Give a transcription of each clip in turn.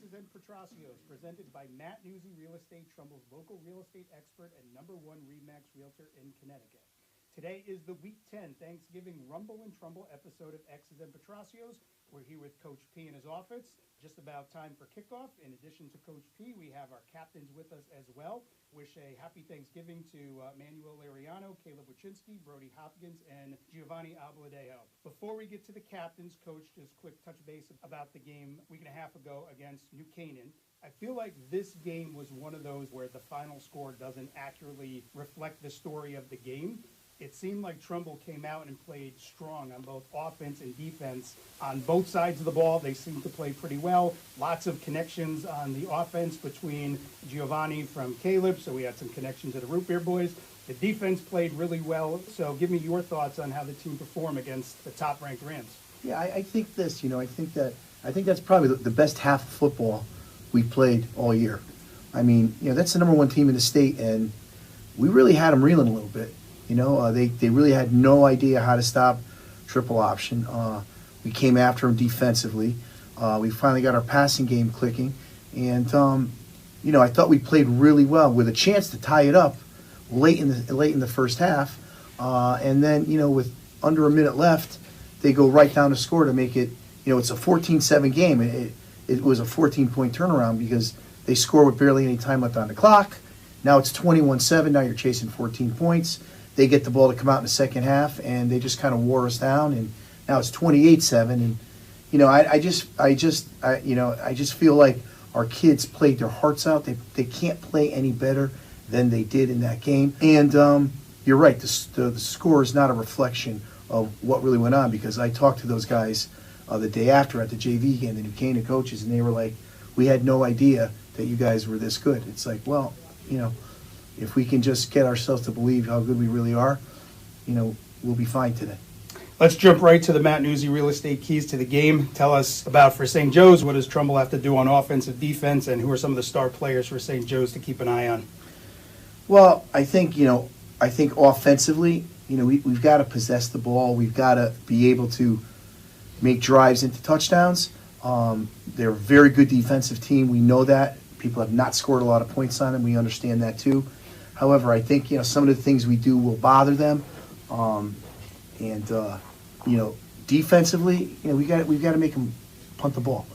X's and Petrocios, presented by Matt Newsy Real Estate, Trumbull's local real estate expert and #1 RE/MAX realtor in Connecticut. Today is the Week 10 Thanksgiving Rumble and Trumbull episode of X's and Petrocios. We're here with Coach P in his office. Just about time for kickoff. In addition to Coach P, we have our captains with us as well. Wish a happy Thanksgiving to Manuel Lariano, Caleb Wachinski, Brody Hopkins, and Giovanni Abladeo. Before we get to the captains, Coach, just quick touch base about the game a week and a half ago against New Canaan. I feel like this game was one of those where the final score doesn't accurately reflect the story of the game. It seemed like Trumbull came out and played strong on both offense and defense. On both sides of the ball, they seemed to play pretty well. Lots of connections on the offense between Giovanni from Caleb, so we had some connection to the Root Beer Boys. The defense played really well, so give me your thoughts on how the team performed against the top-ranked Rams. Yeah, I think this, I think that's probably the best half of football we played all year. I mean, that's the #1 team in the state, and we really had them reeling a little bit. They really had no idea how to stop triple option. We came after them defensively. We finally got our passing game clicking. And, I thought we played really well with a chance to tie it up late in the first half. And then, with under a minute left, they go right down to score to make it, it's a 14-7 game. It was a 14-point turnaround because they score with barely any time left on the clock. Now it's 21-7. Now you're chasing 14 points. They get the ball to come out in the second half, and they just kind of wore us down. And now it's 28-7. And I just feel like our kids played their hearts out. They can't play any better than they did in that game. And you're right. The score is not a reflection of what really went on, because I talked to those guys the day after at the JV game, the New Canaan coaches, and they were like, "We had no idea that you guys were this good." It's like, well, if we can just get ourselves to believe how good we really are, we'll be fine today. Let's jump right to the Matt Newsy Real Estate keys to the game. Tell us about, for St. Joe's, what does Trumbull have to do on offense and defense, and who are some of the star players for St. Joe's to keep an eye on? Well, I think offensively, we've got to possess the ball. We've got to be able to make drives into touchdowns. They're a very good defensive team. We know that. People have not scored a lot of points on them. We understand that too. However, I think some of the things we do will bother them, defensively, we've got to make them punt the ball,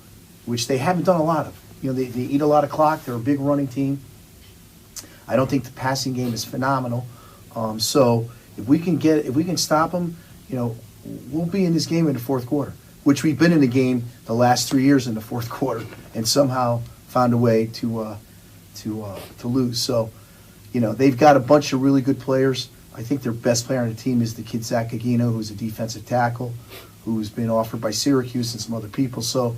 which they haven't done a lot of. They eat a lot of clock. They're a big running team. I don't think the passing game is phenomenal. So if we can stop them, we'll be in this game in the fourth quarter, which we've been in the game the last 3 years in the fourth quarter, and somehow found a way to lose. So, they've got a bunch of really good players. I think their best player on the team is the kid Zach Agino, who's a defensive tackle, who's been offered by Syracuse and some other people. So,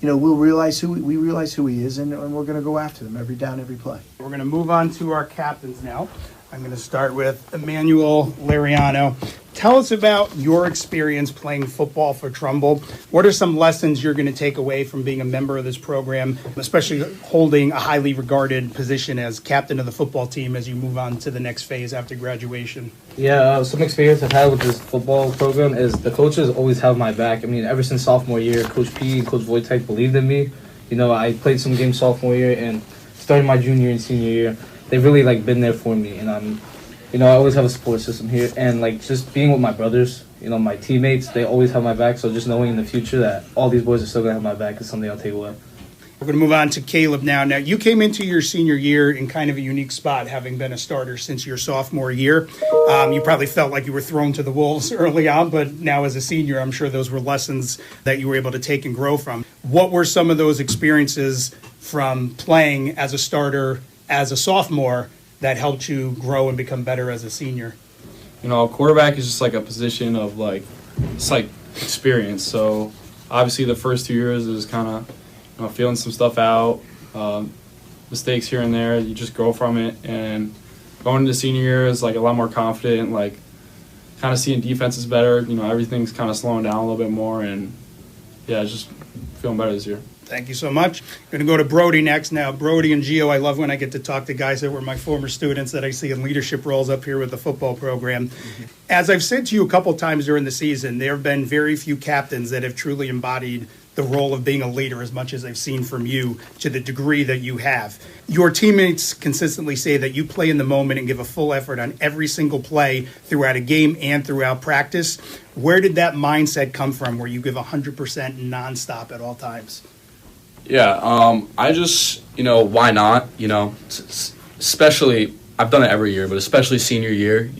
we'll realize who he is, and we're going to go after them every down, every play. We're going to move on to our captains now. I'm going to start with Emmanuel Lariano. Tell us about your experience playing football for Trumbull. What are some lessons you're going to take away from being a member of this program, especially holding a highly regarded position as captain of the football team as you move on to the next phase after graduation? Yeah, some experience I've had with this football program is the coaches always have my back. I mean, ever since sophomore year, Coach P and Coach Wojtek believed in me. I played some games sophomore year, and starting my junior and senior year, they've really been there for me, and I always have a support system here, and just being with my brothers, my teammates, they always have my back. So just knowing in the future that all these boys are still gonna have my back is something I'll take away. We're going to move on to Caleb now. Now, you came into your senior year in kind of a unique spot, having been a starter since your sophomore year. You probably felt like you were thrown to the wolves early on, but now as a senior, I'm sure those were lessons that you were able to take and grow from. What were some of those experiences from playing as a starter as a sophomore that helped you grow and become better as a senior? Quarterback is just a position of it's experience. So obviously the first 2 years is kind of feeling some stuff out, mistakes here and there. You just grow from it, and going into senior year is a lot more confident, kind of seeing defenses better. Everything's kind of slowing down a little bit more, and yeah, just feeling better this year. Thank you so much. Going to go to Brody next. Now, Brody and Gio, I love when I get to talk to guys that were my former students that I see in leadership roles up here with the football program. As I've said to you a couple times during the season, there have been very few captains that have truly embodied the role of being a leader as much as I've seen from you to the degree that you have. Your teammates consistently say that you play in the moment and give a full effort on every single play throughout a game and throughout practice. Where did that mindset come from where you give 100% nonstop at all times? Yeah, I just, why not? Especially, I've done it every year, but especially senior year,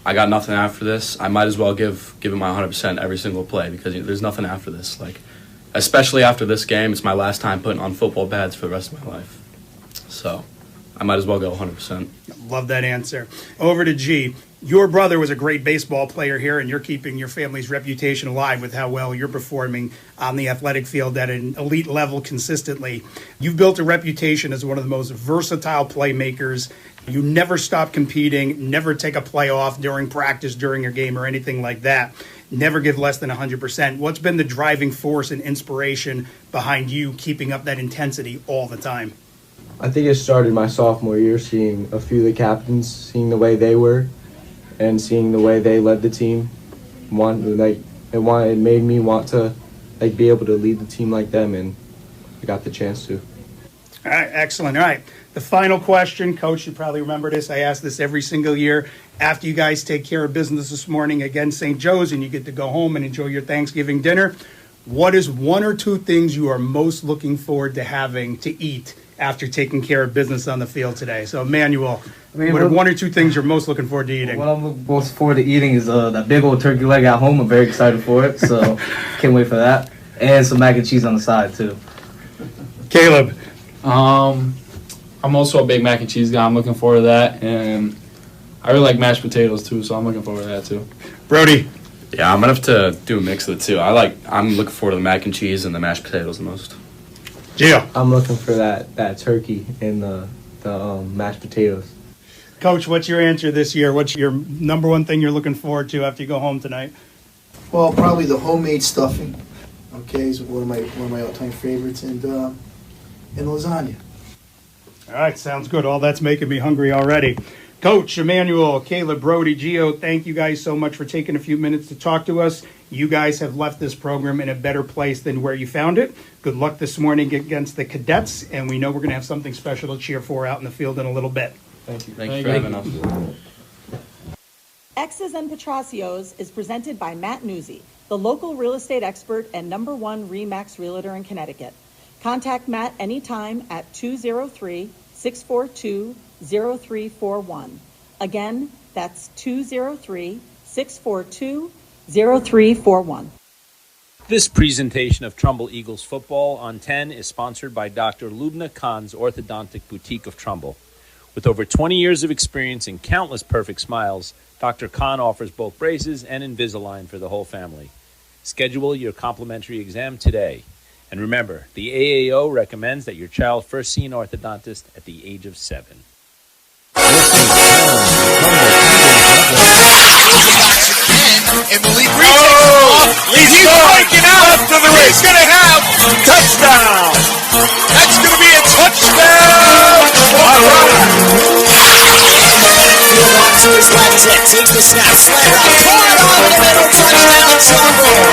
I got nothing after this. I might as well give it my 100% every single play because there's nothing after this. Like, especially after this game, it's my last time putting on football pads for the rest of my life. So I might as well go 100%. Love that answer. Over to G. Your brother was a great baseball player here, and you're keeping your family's reputation alive with how well you're performing on the athletic field at an elite level consistently. You've built a reputation as one of the most versatile playmakers. You never stop competing, never take a play off during practice, during your game, or anything like that. Never give less than 100%. What's been the driving force and inspiration behind you keeping up that intensity all the time? I think it started my sophomore year, seeing a few of the captains, seeing the way they were, and seeing the way they led the team. It made me want to be able to lead the team like them, and I got the chance to. All right, excellent. All right, the final question, Coach, you probably remember this. I ask this every single year. After you guys take care of business this morning against St. Joe's and you get to go home and enjoy your Thanksgiving dinner, what is one or two things you are most looking forward to having to eat after taking care of business on the field today? So, Emmanuel, what are one or two things you're most looking forward to eating? What I'm most forward to eating is that big old turkey leg at home. I'm very excited for it, so can't wait for that. And some mac and cheese on the side, too. Caleb? I'm also a big mac and cheese guy. I'm looking forward to that. And I really like mashed potatoes, too, so I'm looking forward to that, too. Brody? Yeah, I'm going to have to do a mix of the two. I'm looking forward to the mac and cheese and the mashed potatoes the most. Gio? I'm looking for that turkey and the mashed potatoes. Coach, what's your answer this year? What's your number one thing you're looking forward to after you go home tonight? Well, probably the homemade stuffing. Okay, is one of my all-time favorites, and lasagna. All right, sounds good. All that's making me hungry already. Coach, Emmanuel, Caleb, Brody, Gio, thank you guys so much for taking a few minutes to talk to us. You guys have left this program in a better place than where you found it. Good luck this morning against the Cadets, and we know we're going to have something special to cheer for out in the field in a little bit. Thank you. Thank you for having us. X's and Petracios is presented by Matt Newsy, the local real estate expert and #1 RE/MAX realtor in Connecticut. Contact Matt anytime at 203-642-0341. Again, that's 203-642-0341. This presentation of Trumbull Eagles football on 10 is sponsored by Dr. Lubna Khan's Orthodontic Boutique of Trumbull. With over 20 years of experience and countless perfect smiles, Dr. Khan offers both braces and Invisalign for the whole family. Schedule your complimentary exam today. And remember, the AAO recommends that your child first see an orthodontist at the age of 7. He's breaking out to the race. He's going to have touchdown. That's going to be a touchdown. All right. His left hip, takes the snap, slant out, pull it over the middle, touchdown, Trumbull.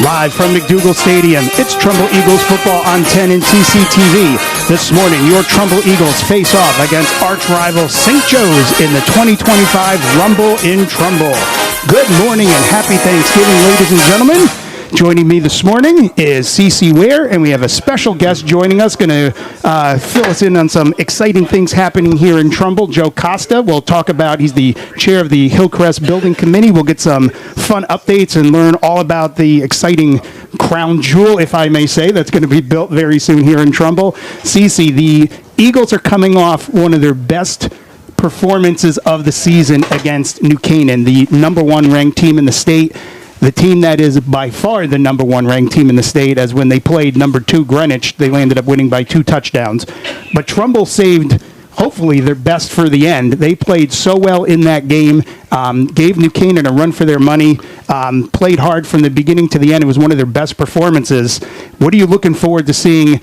Live from McDougal Stadium, it's Trumbull Eagles football on 10 and CCTV. This morning, your Trumbull Eagles face off against arch rival St. Joe's in the 2025 Rumble in Trumbull. Good morning and happy Thanksgiving, ladies and gentlemen. Joining me this morning is CC Ware, and we have a special guest joining us, going to fill us in on some exciting things happening here in Trumbull. Joe Costa will talk about, he's the chair of the Hillcrest Building Committee. We'll get some fun updates and learn all about the exciting crown jewel, if I may say, that's going to be built very soon here in Trumbull. CC, the Eagles are coming off one of their best performances of the season against New Canaan, the #1 ranked team in the state. The team that is by far the #1 ranked team in the state, as when they played #2 Greenwich, they landed up winning by 2 touchdowns. But Trumbull saved, hopefully, their best for the end. They played so well in that game, gave New Canaan a run for their money, played hard from the beginning to the end. It was one of their best performances. What are you looking forward to seeing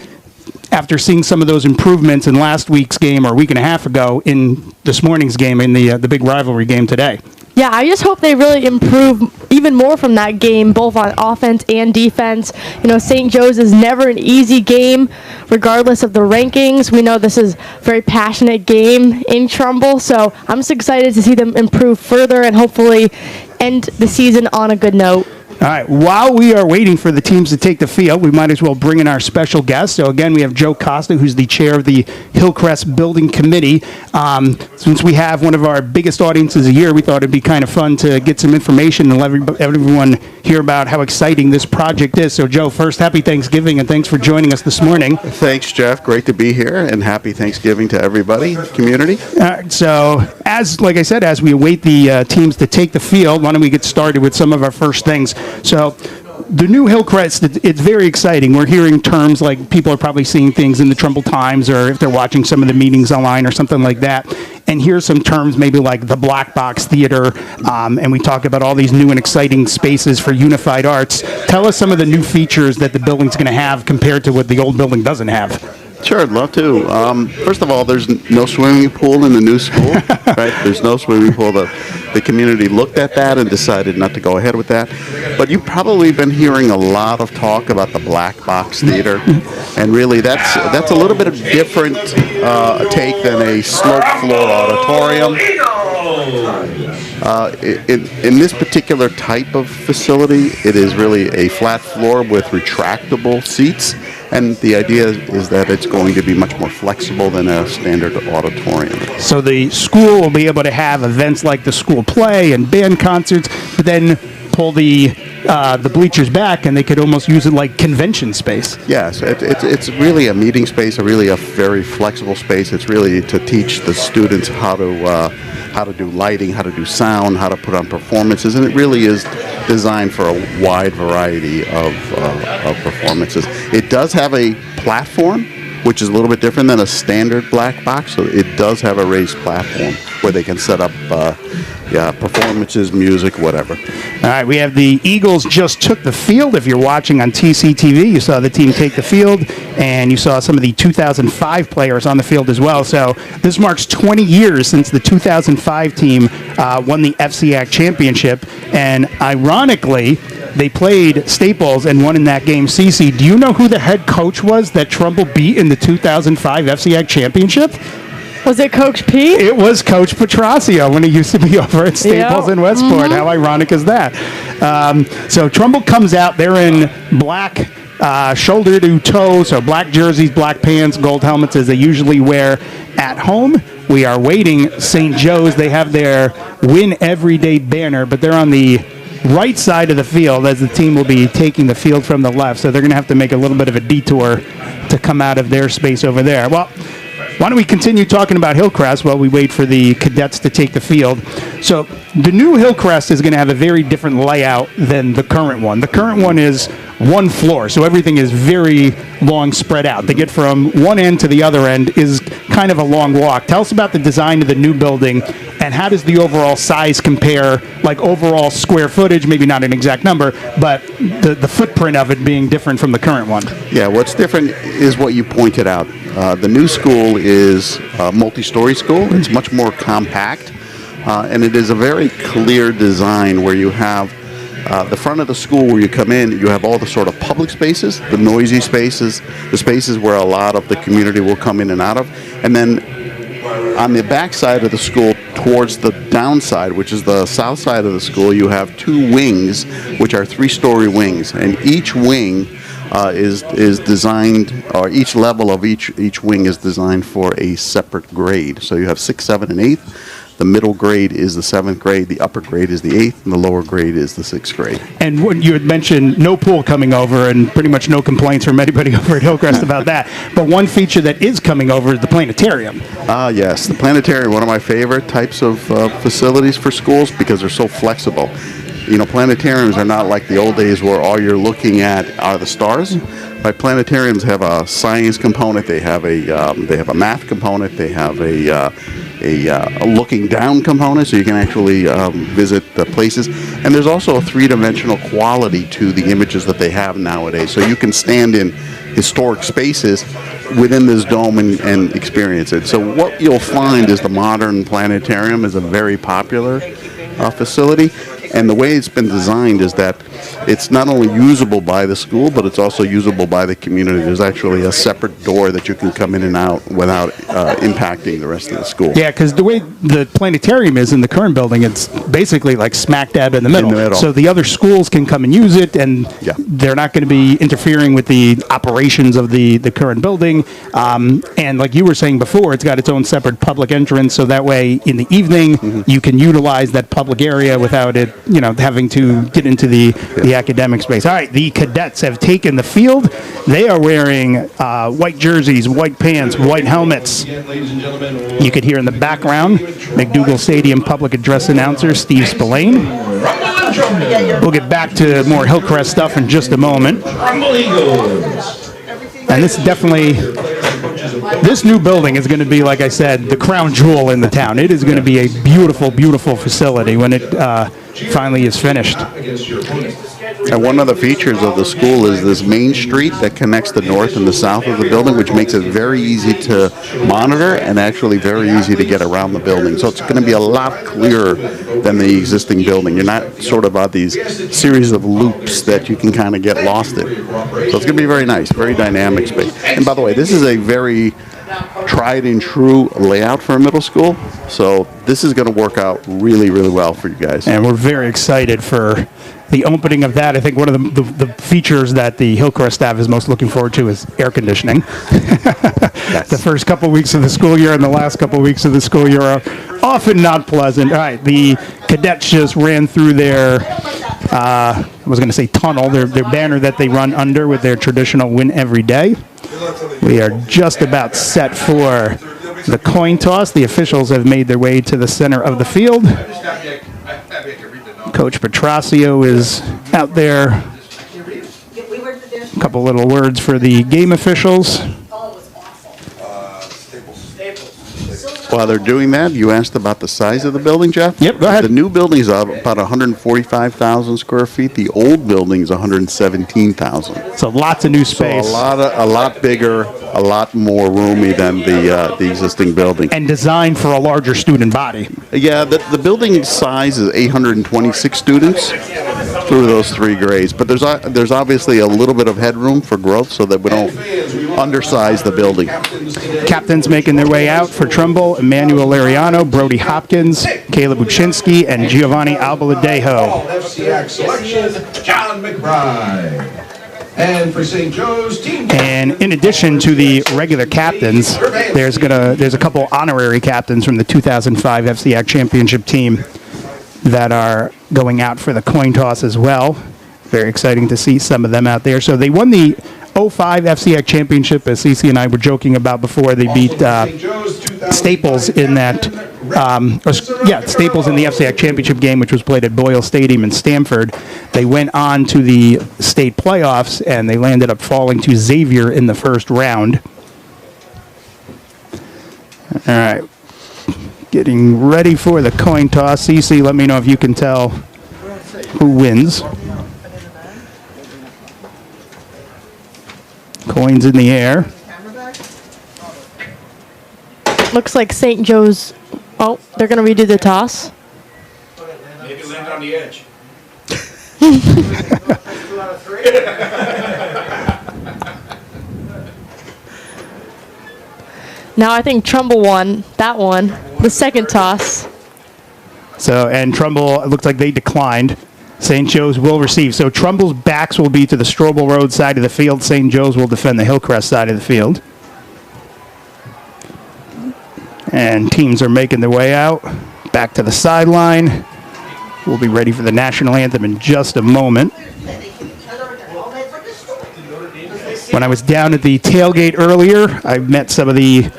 after seeing some of those improvements in last week's game or a week and a half ago in this morning's game in the big rivalry game today? Yeah, I just hope they really improve even more from that game, both on offense and defense. You know, St. Joe's is never an easy game, regardless of the rankings. We know this is a very passionate game in Trumbull, so I'm just excited to see them improve further and hopefully end the season on a good note. All right, while we are waiting for the teams to take the field, we might as well bring in our special guest. So again, we have Joe Costa, who's the chair of the Hillcrest Building Committee. Since we have one of our biggest audiences a year, we thought it'd be kind of fun to get some information and let everyone hear about how exciting this project is. So Joe, first, happy Thanksgiving, and thanks for joining us this morning. Thanks, Jeff. Great to be here, and happy Thanksgiving to everybody, community. So, like I said, as we await the teams to take the field, why don't we get started with some of our first things. So the new Hillcrest, it's very exciting. We're hearing terms like people are probably seeing things in the Trumbull Times or if they're watching some of the meetings online or something like that. And here's some terms maybe like the Black Box Theater, and we talk about all these new and exciting spaces for unified arts. Tell us some of the new features that the building's going to have compared to what the old building doesn't have. Sure, I'd love to. First of all, there's no swimming pool in the new school, right? There's no swimming pool. The community looked at that and decided not to go ahead with that. But you've probably been hearing a lot of talk about the Black Box Theater, and really that's a little bit of different take than a sloped floor auditorium. In this particular type of facility, it is really a flat floor with retractable seats, and the idea is that it's going to be much more flexible than a standard auditorium. So the school will be able to have events like the school play and band concerts, but then pull the bleachers back, and they could almost use it like convention space. Yes, it's really a meeting space, really a very flexible space. It's really to teach the students how to do lighting, how to do sound, how to put on performances, and it really is designed for a wide variety of performances. It does have a platform, which is a little bit different than a standard black box, so it does have a raised platform where they can set up performances, music, whatever. All right, we have the Eagles just took the field. If you're watching on TCTV, you saw the team take the field, and you saw some of the 2005 players on the field as well. So this marks 20 years since the 2005 team won the FCAC championship, and ironically, they played Staples and won in that game. Cece, do you know who the head coach was that Trumbull beat in the 2005 FCAC championship? Was it Coach P? It was Coach Petrosio when he used to be over at Staples in Westport. Mm-hmm. How ironic is that? So Trumbull comes out. They're in black shoulder to toe, so black jerseys, black pants, gold helmets as they usually wear at home. We are waiting. St. Joe's, they have their Win Everyday banner, but they're on the right side of the field as the team will be taking the field from the left. So they're going to have to make a little bit of a detour to come out of their space over there. Well, why don't we continue talking about Hillcrest while we wait for the cadets to take the field? So the new Hillcrest is going to have a very different layout than the current one. The current one is one floor, so everything is very long spread out. To get from one end to the other end is kind of a long walk. Tell us about the design of the new building, and how does the overall size compare, like overall square footage, maybe not an exact number, but the footprint of it being different from the current one? Yeah, what's different is what you pointed out. The new school is a multi-story school. It's much more compact, and it is a very clear design where you have the front of the school where you come in, you have all the sort of public spaces, the noisy spaces, the spaces where a lot of the community will come in and out of. And then on the back side of the school, towards the downside, which is the south side of the school, you have two wings, which are three-story wings. And each wing is designed, or each level of each wing is designed for a separate grade. So you have 6th, 7th, and 8th. The middle grade is the 7th grade, the upper grade is the 8th, and the lower grade is the 6th grade. And when you had mentioned no pool coming over, and pretty much no complaints from anybody over at Hillcrest about that. But one feature that is coming over is the planetarium. Yes, the planetarium, one of my favorite types of facilities for schools because they're so flexible. You know, planetariums are not like the old days where all you're looking at are the stars. Right, planetariums have a science component. They have a math component. They have a a looking down component, so you can actually visit the places. And there's also a three-dimensional quality to the images that they have nowadays. So you can stand in historic spaces within this dome and experience it. So what you'll find is the modern planetarium is a very popular facility. And the way it's been designed is that it's not only usable by the school, but it's also usable by the community. There's actually a separate door that you can come in and out without impacting the rest of the school. Yeah, because the way the planetarium is in the current building, it's basically like smack dab in the middle. So the other schools can come and use it, and they're not going to be interfering with the operations of the current building. And like you were saying before, it's got its own separate public entrance, so that way in the evening you can utilize that public area without it, having to get into the academic space. All right, the cadets have taken the field. They are wearing white jerseys, white pants, white helmets. You could hear in the background McDougal Stadium public address announcer Steve Spillane. We'll get back to more Hillcrest stuff in just a moment. And this new building is going to be, like I said, the crown jewel in the town. It is going to be a beautiful, beautiful facility when it finally is finished. And one of the features of the school is this main street that connects the north and the south of the building, which makes it very easy to monitor and actually very easy to get around the building. So it's going to be a lot clearer than the existing building. You're not sort of on these series of loops that you can kind of get lost in. So it's going to be very nice, very dynamic space. And by the way, this is a very tried and true layout for a middle school. So this is going to work out really, really well for you guys. And we're very excited for the opening of that. I think one of the features that the Hillcrest staff is most looking forward to is air conditioning. The first couple weeks of the school year and the last couple weeks of the school year are often not pleasant. All right, the cadets just ran through their, I was going to say tunnel, their banner that they run under with their traditional win every day. We are just about set for the coin toss. The officials have made their way to the center of the field. Coach Petrosio is out there. A couple little words for the game officials. While they're doing that, you asked about the size of the building, Jeff? Yep, go ahead. The new building is about 145,000 square feet. The old building is 117,000. So lots of new space. So a lot bigger, a lot more roomy than the existing building. And designed for a larger student body. Yeah, the building size is 826 students through those three grades. But there's obviously a little bit of headroom for growth so that we don't undersize the building. Captains making their way out for Trumbull: Emmanuel Lariano, Brody Hopkins, Caleb Uchinsky, and Giovanni Albaladejo. FCX selection, John McBride. And for St. Joe's team. And in addition to the regular captains, there's a couple honorary captains from the 2005 FCX championship team that are going out for the coin toss as well. Very exciting to see some of them out there. So they won the 05 FCX championship, as Cece and I were joking about before. They beat Staples in that, Staples in the FCX championship game, which was played at Boyle Stadium in Stamford. They went on to the state playoffs, and they landed up falling to Xavier in the first round. All right, getting ready for the coin toss. Cece, let me know if you can tell who wins. Coins in the air. Looks like St. Joe's. Oh, they're going to redo the toss. Maybe land on the edge. Now I think Trumbull won that one, the second toss. So, and Trumbull, it looks like they declined. St. Joe's will receive. So Trumbull's backs will be to the Strobel Road side of the field. St. Joe's will defend the Hillcrest side of the field. And teams are making their way out. Back to the sideline. We'll be ready for the national anthem in just a moment. When I was down at the tailgate earlier, I met some of the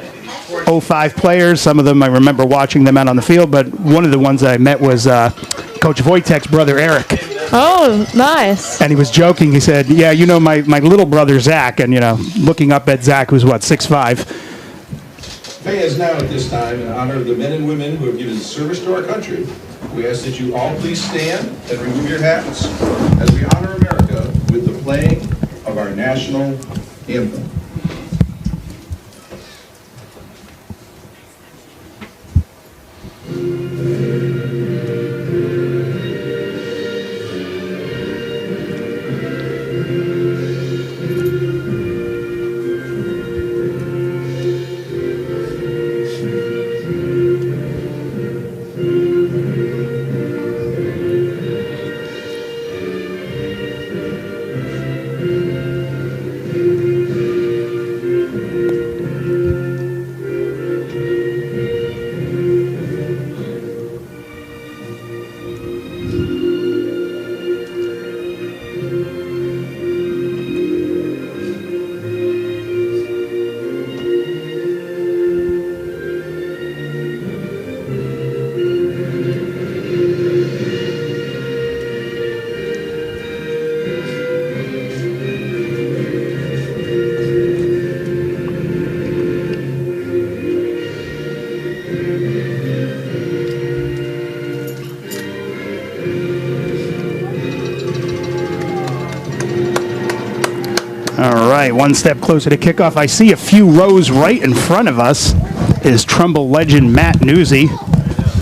05 players. Some of them I remember watching them out on the field, but one of the ones that I met was Coach Wojtek's brother, Eric. Oh, nice. And he was joking. He said, yeah, you know, my little brother, Zach, and, you know, looking up at Zach, who's, 6'5", Pay is now at this time in honor of the men and women who have given service to our country. We ask that you all please stand and remove your hats as we honor America with the playing of our national anthem. All right, one step closer to kickoff. I see a few rows right in front of us is Trumbull legend Matt Newsy,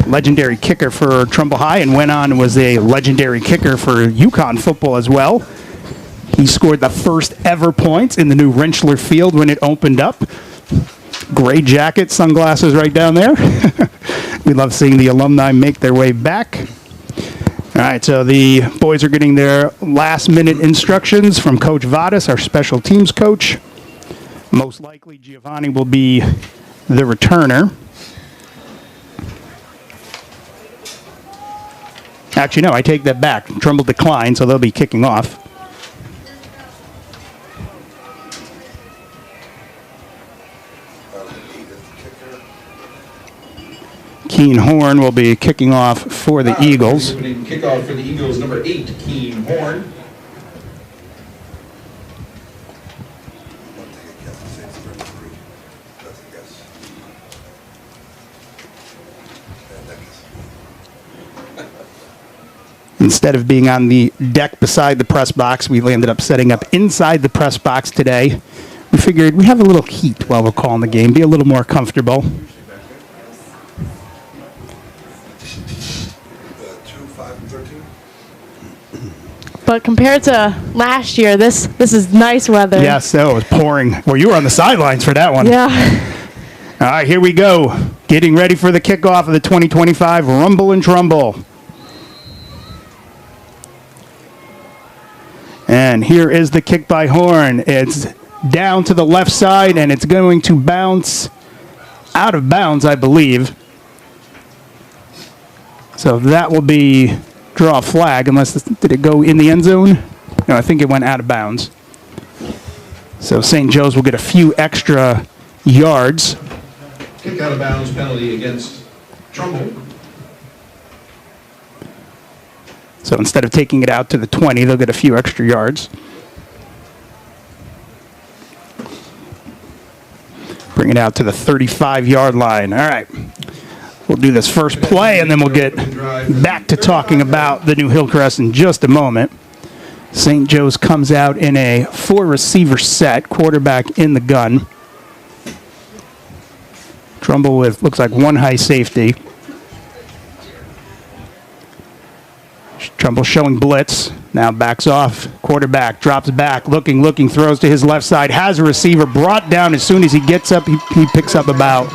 legendary kicker for Trumbull High, and went on and was a legendary kicker for UConn football as well. He scored the first ever points in the new Rentschler Field when it opened up. Gray jacket, sunglasses right down there. We love seeing the alumni make their way back. All right, so the boys are getting their last-minute instructions from Coach Vadas, our special teams coach. Most likely, Giovanni will be the returner. Actually, no, I take that back. Trumbull declined, so they'll be kicking off. Keen Horn will be kicking off for the Eagles. Kickoff for the Eagles, number 8, Keen Horn. Instead of being on the deck beside the press box, we ended up setting up inside the press box today. We figured we have a little heat while we're calling the game, be a little more comfortable. But compared to last year, this is nice weather. Yeah, so it was pouring. Well, you were on the sidelines for that one. Yeah. All right, here we go. Getting ready for the kickoff of the 2025 Rumble and Trumbull. And here is the kick by Horn. It's down to the left side, and it's going to bounce out of bounds, I believe. So that will be draw a flag, unless, did it go in the end zone? No, I think it went out of bounds. So St. Joe's will get a few extra yards. Kick out of bounds penalty against Trumbull. So instead of taking it out to the 20, they'll get a few extra yards. Bring it out to the 35-yard line. All right. We'll do this first play, and then we'll get back to talking about the new Hillcrest in just a moment. St. Joe's comes out in a 4-receiver set, quarterback in the gun. Trumbull with, looks like, one high safety. Trumbull showing blitz, now backs off, quarterback drops back, looking, throws to his left side, has a receiver brought down. As soon as he gets up, he picks up about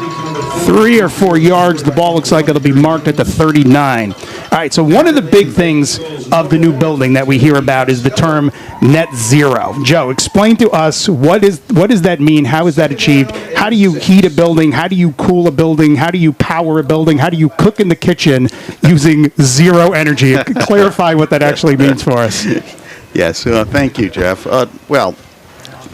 3 or 4 yards. The ball looks like it'll be marked at the 39. All right, so one of the big things of the new building that we hear about is the term net zero. Joe, explain to us, what does that mean? How is that achieved? How do you heat a building? How do you cool a building? How do you power a building? How do you cook in the kitchen using zero energy? Clarify what that actually means for us. Yes, thank you, Jeff. Well,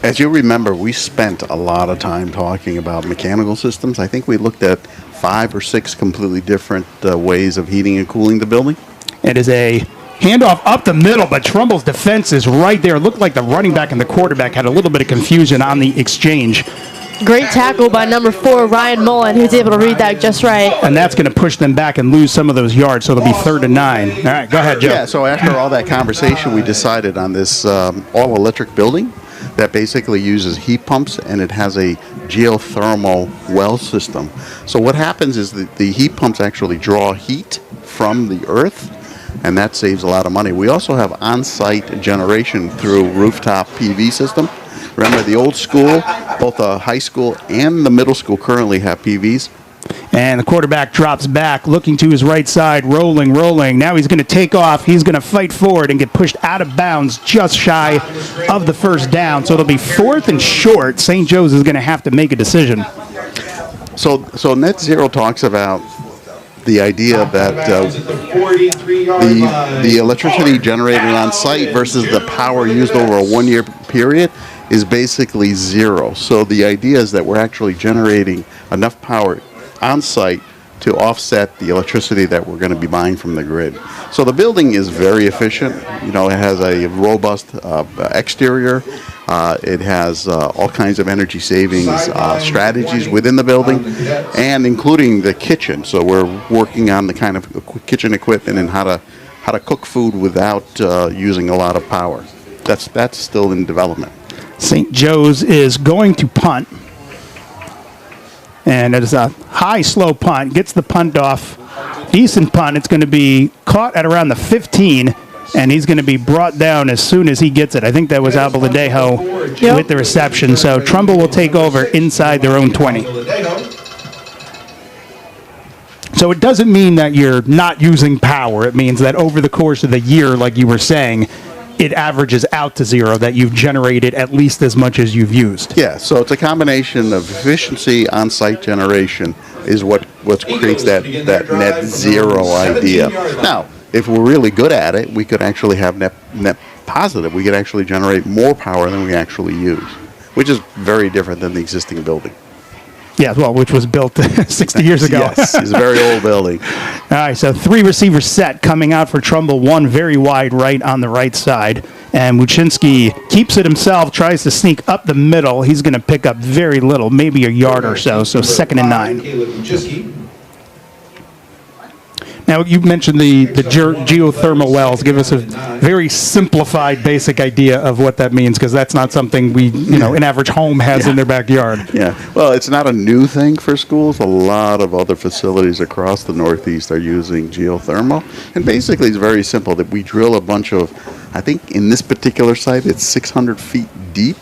as you remember, we spent a lot of time talking about mechanical systems. I think we looked at 5 or 6 completely different ways of heating and cooling the building. It is a handoff up the middle, but Trumbull's defense is right there. It looked like the running back and the quarterback had a little bit of confusion on the exchange. Great tackle by number 4, Ryan Mullen, who's able to read that just right. And that's going to push them back and lose some of those yards, so it'll be 3rd and 9. All right, go ahead, Joe. Yeah, so after all that conversation, we decided on this all-electric building that basically uses heat pumps, and it has a geothermal well system. So what happens is that the heat pumps actually draw heat from the earth, and that saves a lot of money. We also have on-site generation through rooftop PV system. Remember, the old school, both the high school and the middle school currently have PVs. And the quarterback drops back, looking to his right side, rolling. Now he's going to take off. He's going to fight forward and get pushed out of bounds just shy of the first down. So it'll be 4th and short. St. Joe's is going to have to make a decision. So Net Zero talks about the idea that the electricity generated on site versus the power used over a 1-year period is basically zero. So the idea is that we're actually generating enough power on site to offset the electricity that we're going to be buying from the grid. So the building is very efficient. You know, it has a robust exterior. It has all kinds of energy savings strategies within the building, and including the kitchen. So we're working on the kind of kitchen equipment and how to cook food without using a lot of power. That's still in development. St. Joe's is going to punt. And it is a high, slow punt. Gets the punt off. Decent punt. It's going to be caught at around the 15, and he's going to be brought down as soon as he gets it. I think that was Abaladejo with the reception. So Trumbull will take over inside their own 20. So it doesn't mean that you're not using power. It means that over the course of the year, like you were saying, it averages out to zero, that you've generated at least as much as you've used. Yeah, so it's a combination of efficiency, on-site generation is what creates that net zero idea. Now, if we're really good at it, we could actually have net positive. We could actually generate more power than we actually use, which is very different than the existing building. Yeah, well, which was built 60 years ago. Yes, it's a very old building. All right, so 3 receivers set coming out for Trumbull, 1 very wide right on the right side. And Wuczynski keeps it himself, tries to sneak up the middle. He's going to pick up very little, maybe a yard or so, so 2nd and 9. Now, you mentioned the geothermal wells. Give us a very simplified, basic idea of what that means, because that's not something an average home has in their backyard. Yeah, well, it's not a new thing for schools. A lot of other facilities across the Northeast are using geothermal. And basically, it's very simple, that we drill a bunch of, I think in this particular site, it's 600 feet deep.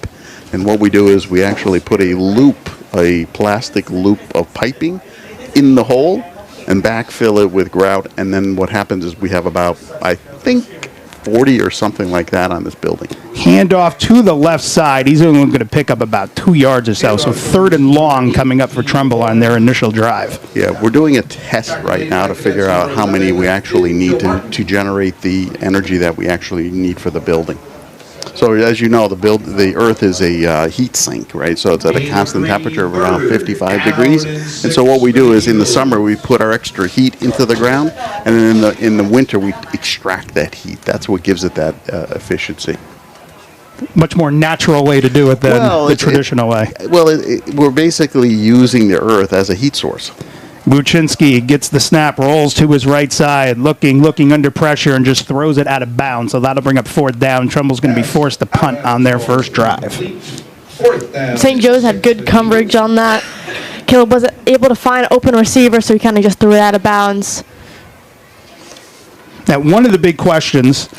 And what we do is we actually put a plastic loop of piping in the hole, and backfill it with grout, and then what happens is we have about, I think, 40 or something like that on this building. Handoff to the left side. He's only going to pick up about 2 yards or so, so 3rd and long coming up for Trumbull on their initial drive. Yeah, we're doing a test right now to figure out how many we actually need to generate the energy that we actually need for the building. So as you know, the Earth is a heat sink, right? So it's at a constant temperature of around 55 degrees. And so what we do is in the summer we put our extra heat into the ground, and then in the winter we extract that heat. That's what gives it that efficiency. Much more natural way to do it than the traditional way. We're basically using the Earth as a heat source. Wuczynski gets the snap, rolls to his right side, looking under pressure, and just throws it out of bounds. So that'll bring up 4th down. Trumbull's going to be forced to punt on their first drive. St. Joe's had good coverage on that. Caleb wasn't able to find an open receiver, so he kind of just threw it out of bounds. Now, one of the big questions,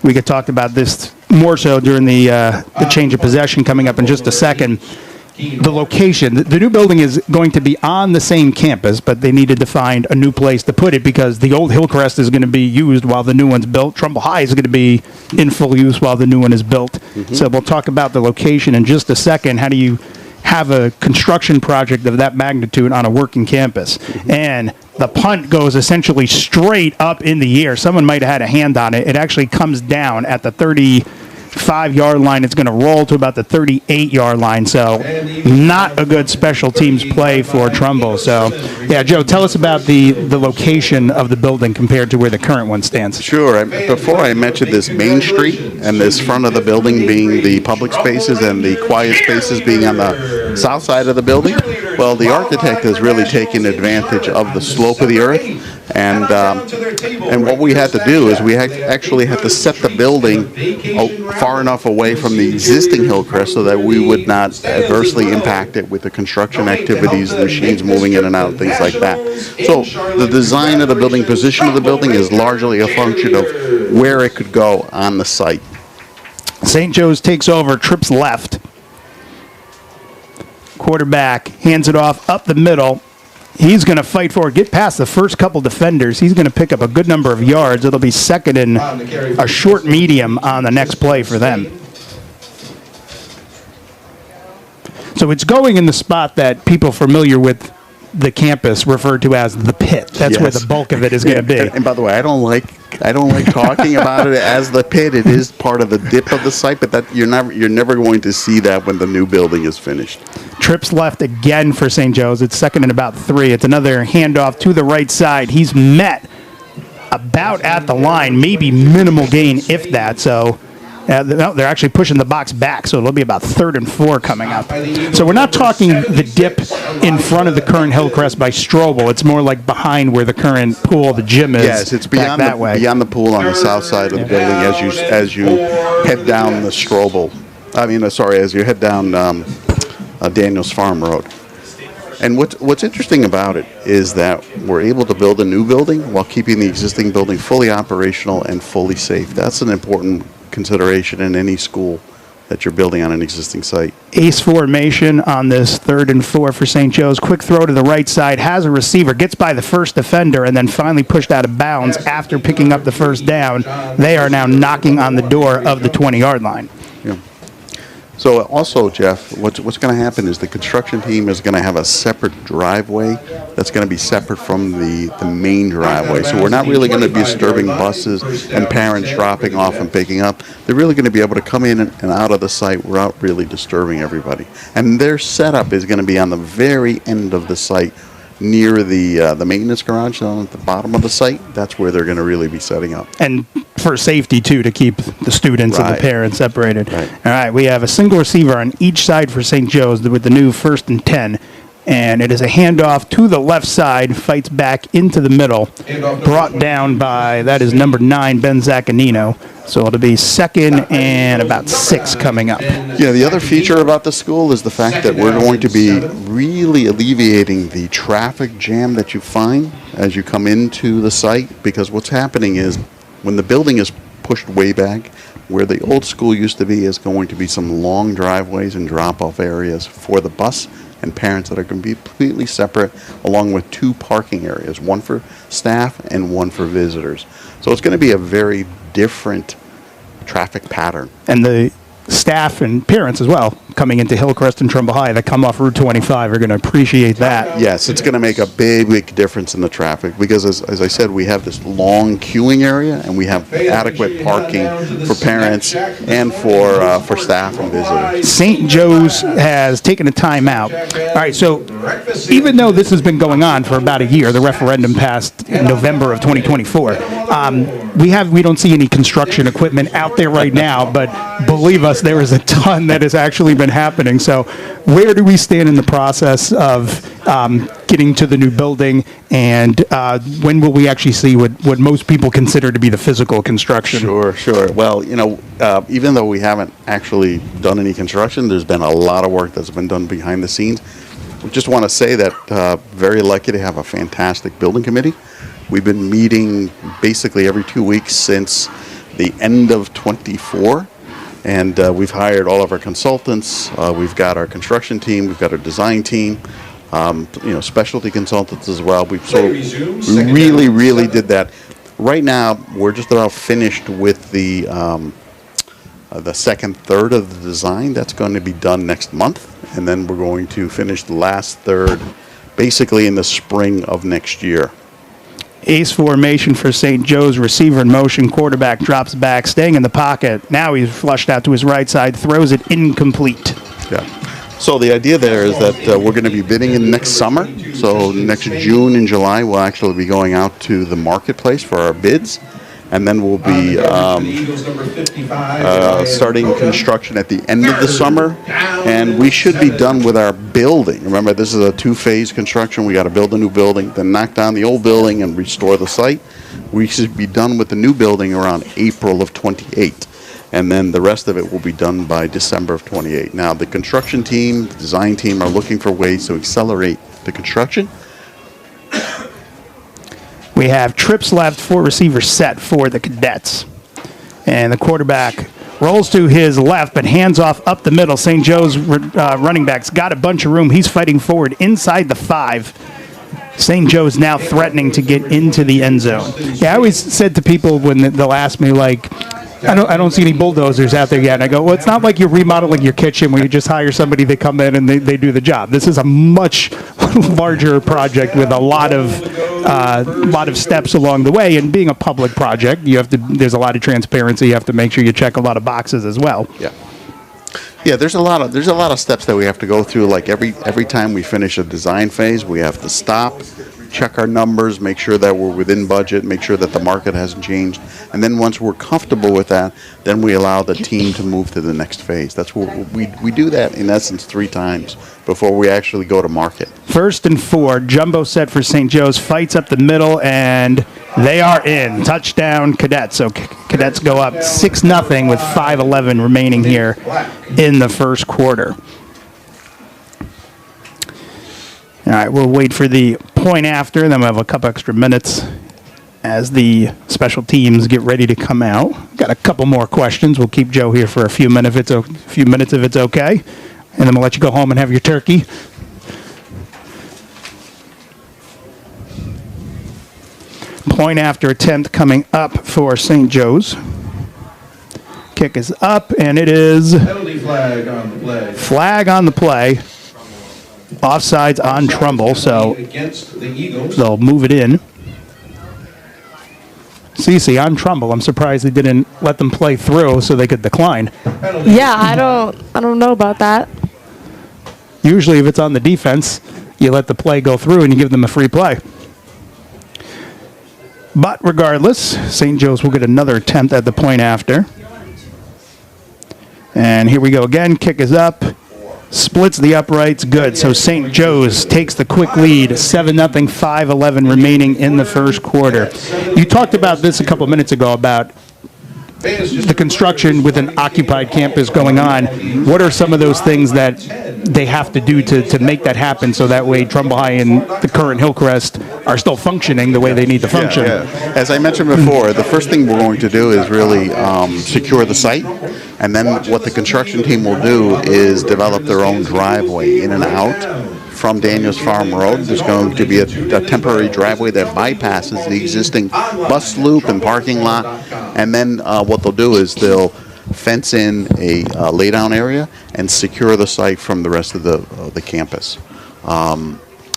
we could talk about this more so during the change of possession coming up in just a second. The location. The new building is going to be on the same campus, but they needed to find a new place to put it because the old Hillcrest is going to be used while the new one's built. Trumbull High is going to be in full use while the new one is built. Mm-hmm. So we'll talk about the location in just a second. How do you have a construction project of that magnitude on a working campus? Mm-hmm. And the punt goes essentially straight up in the air. Someone might have had a hand on it. It actually comes down at the 30 35-yard line. It's going to roll to about the 38-yard line. So not a good special teams play for Trumbull. So, yeah, Joe, tell us about the location of the building compared to where the current one stands. Sure. Before I mentioned this Main Street and this front of the building being the public spaces and the quiet spaces being on the south side of the building, well, the architect has really taken advantage of the slope of the earth, and what we had to do is we actually had to set the building far enough away from the existing Hillcrest so that we would not adversely impact it with the construction activities, the machines moving in and out, things like that. So the design of the building, position of the building is largely a function of where it could go on the site. St. Joe's takes over, trips left. Quarterback hands it off up the middle. He's going to fight for it, get past the first couple defenders. He's going to pick up a good number of yards. It'll be second and a short medium on the next play for them. So it's going in the spot that people familiar with the campus refer to as the pit. That's where the bulk of it is going to be. And by the way, I don't like talking about it as the pit. It is part of the dip of the site, but that you're never going to see that when the new building is finished. Trips left again for St. Joe's. It's second and about 3. It's another handoff to the right side. He's met about at the line, maybe minimal gain, if that. So no, they're actually pushing the box back, so it'll be about 3rd and 4 coming up. So we're not talking the dip in front of the current Hillcrest by Strobel. It's more like behind where the current pool, the gym is. Yes, it's beyond beyond the pool on the south side of the building as you head down the Strobel. As you head down Daniels Farm Road. And what's interesting about it is that we're able to build a new building while keeping the existing building fully operational and fully safe. That's an important consideration in any school that you're building on an existing site. Ace formation on this 3rd and 4 for St. Joe's. Quick throw to the right side, has a receiver, gets by the first defender, and then finally pushed out of bounds after picking up the first down. They are now knocking on the door of the 20-yard line. Yeah. So also, Jeff, what's going to happen is the construction team is going to have a separate driveway that's going to be separate from the main driveway. So we're not really going to be disturbing buses and parents dropping off and picking up. They're really going to be able to come in and out of the site without really disturbing everybody. And their setup is going to be on the very end of the site, near the maintenance garage down at the bottom of the site. That's where they're going to really be setting up. And for safety, too, to keep the students and the parents separated. Right. All right, we have a single receiver on each side for St. Joe's with the new 1st and 10. And it is a handoff to the left side, fights back into the middle, brought down by, that is number 9, Ben Zaccanino. So it'll be 2nd and about 6 coming up. Yeah, the other feature about the school is the fact that we're going to be really alleviating the traffic jam that you find as you come into the site, because what's happening is when the building is pushed way back, where the old school used to be is going to be some long driveways and drop-off areas for the bus and parents that are going to be completely separate, along with 2 parking areas, one for staff and one for visitors. So it's going to be a very different traffic pattern. And the staff and parents as well coming into Hillcrest and Trumbull High that come off Route 25 are going to appreciate that. Yes, it's going to make a big difference in the traffic because, as I said, we have this long queuing area and we have adequate parking for parents and for staff and visitors. St. Joe's has taken a timeout. All right, so even though this has been going on for about a year, the referendum passed in November of 2024, we don't see any construction equipment out there right now, but believe us, there is a ton that has actually been happening. So where do we stand in the process of getting to the new building, and when will we actually see what most people consider to be the physical construction? Sure. Well, even though we haven't actually done any construction, there's been a lot of work that's been done behind the scenes. We just want to say that very lucky to have a fantastic building committee. We've been meeting basically every 2 weeks since the end of 24. And we've hired all of our consultants. We've got our construction team. We've got our design team. Specialty consultants as well. We really did that. Right now, we're just about finished with the second third of the design. That's going to be done next month, and then we're going to finish the last third, basically in the spring of next year. Ace formation for St. Joe's, receiver in motion, quarterback drops back, staying in the pocket. Now he's flushed out to his right side, throws it incomplete. Yeah. So the idea there is that we're going to be bidding in next summer. So next June and July, we'll actually be going out to the marketplace for our bids. And then we'll be starting construction at the end of the summer. And we should be done with our building. Remember, this is a two-phase construction. We got to build a new building, then knock down the old building and restore the site. We should be done with the new building around April of 28. And then the rest of it will be done by December of 28. Now, the construction team, the design team are looking for ways to accelerate the construction. We have trips left, 4 receivers set for the Cadets. And the quarterback rolls to his left, but hands off up the middle. St. Joe's running back's got a bunch of room. He's fighting forward inside the 5. St. Joe's now threatening to get into the end zone. Yeah, I always said to people when they'll ask me, like, I don't see any bulldozers out there yet. And I go, well, it's not like you're remodeling your kitchen where you just hire somebody, they come in and they do the job. This is a much larger project with a lot of steps along the way. And being a public project, there's a lot of transparency. You have to make sure you check a lot of boxes as well. Yeah. Yeah, there's a lot of steps that we have to go through. Like every time we finish a design phase, we have to stop, check our numbers, make sure that we're within budget, make sure that the market hasn't changed, and then once we're comfortable with that, then we allow the team to move to the next phase. That's what we do that in essence 3 times before we actually go to market. 1st and 4, jumbo set for St. Joe's, fights up the middle, and they are in. Touchdown, Cadets. So Cadets go up 6-0 with 5:11 remaining here in the first quarter. All right, we'll wait for the point after, then we'll have a couple extra minutes as the special teams get ready to come out. Got a couple more questions. We'll keep Joe here for a few minutes if it's okay, and then we'll let you go home and have your turkey. Point after attempt coming up for St. Joe's. Kick is up, and it is Penalty flag on the play. Flag on the play. Offsides on Trumbull, so they'll move it in. Cece, on Trumbull, I'm surprised they didn't let them play through so they could decline. Yeah, I don't know about that. Usually if it's on the defense, you let the play go through and you give them a free play. But regardless, St. Joe's will get another attempt at the point after. And here we go again. Kick is up. Splits the uprights. Good. So St. Joe's takes the quick lead. 7-0, 5:11 remaining in the first quarter. You talked about this a couple minutes ago about the construction with an occupied campus going on. What are some of those things that they have to do to make that happen so that way Trumbull High and the current Hillcrest are still functioning the way they need to function? Yeah. As I mentioned before, the first thing we're going to do is really secure the site. And then what the construction team will do is develop their own driveway in and out from Daniels Farm Road. There's going to be a temporary driveway that bypasses the existing bus loop and parking lot. And then what they'll do is they'll fence in a laydown area and secure the site from the rest of the campus.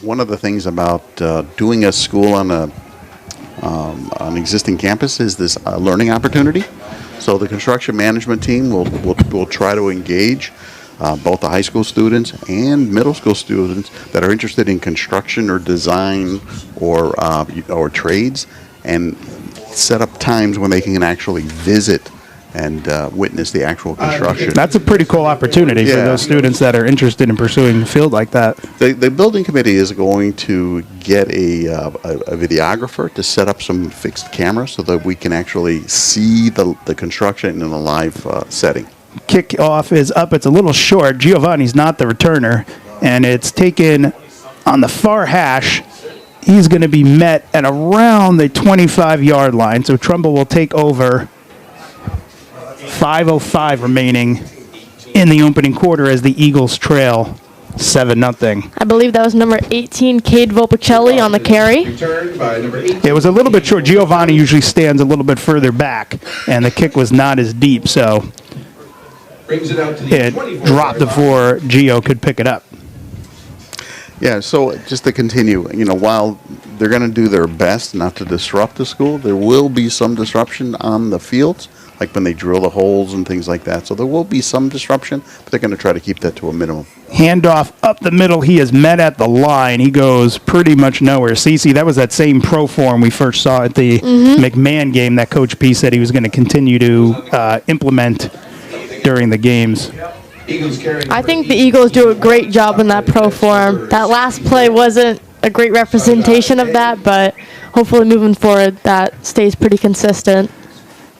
One of the things about doing a school on an existing campus is this learning opportunity. So the construction management team will try to engage both the high school students and middle school students that are interested in construction or design or trades, and set up times when they can actually visit and witness the actual construction. That's a pretty cool opportunity for those students that are interested in pursuing a field like that. The building committee is going to get a videographer to set up some fixed cameras so that we can actually see the construction in a live setting. Kickoff is up. It's a little short. Giovanni's not the returner, and it's taken on the far hash. He's going to be met at around the 25-yard line, so Trumbull will take over. 5:05 remaining in the opening quarter as the Eagles trail 7-0. I believe that was number 18, Cade Volpicelli on the carry. It was a little bit short. Giovanni usually stands a little bit further back, and the kick was not as deep, so it dropped before Gio could pick it up. Yeah, so just to continue, while they're going to do their best not to disrupt the school, there will be some disruption on the fields, like when they drill the holes and things like that. So there will be some disruption, but they're going to try to keep that to a minimum. Handoff up the middle. He is met at the line. He goes pretty much nowhere. Cece, that was that same pro form we first saw at the McMahon game that Coach P said he was going to continue to implement during the games. I think the Eagles do a great job in that pro form. That last play wasn't a great representation of that, but hopefully moving forward that stays pretty consistent.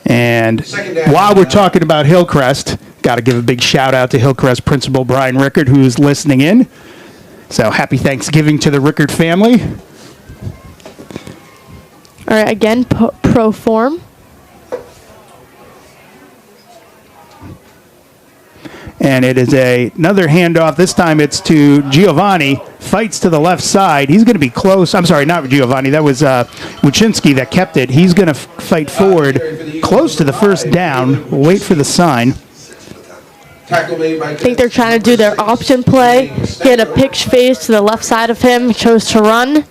And while we're talking about Hillcrest, got to give a big shout out to Hillcrest Principal Brian Rickard, who's listening in. So happy Thanksgiving to the Rickard family. All right, again, pro form. And it is another handoff. This time it's to Giovanni. Fights to the left side. He's going to be close. I'm sorry, not Giovanni. That was Wuczynski that kept it. He's going to fight forward close to the first down. We'll wait for the sign. I think they're trying to do their option play. He had a pitch face to the left side of him. Chose to run.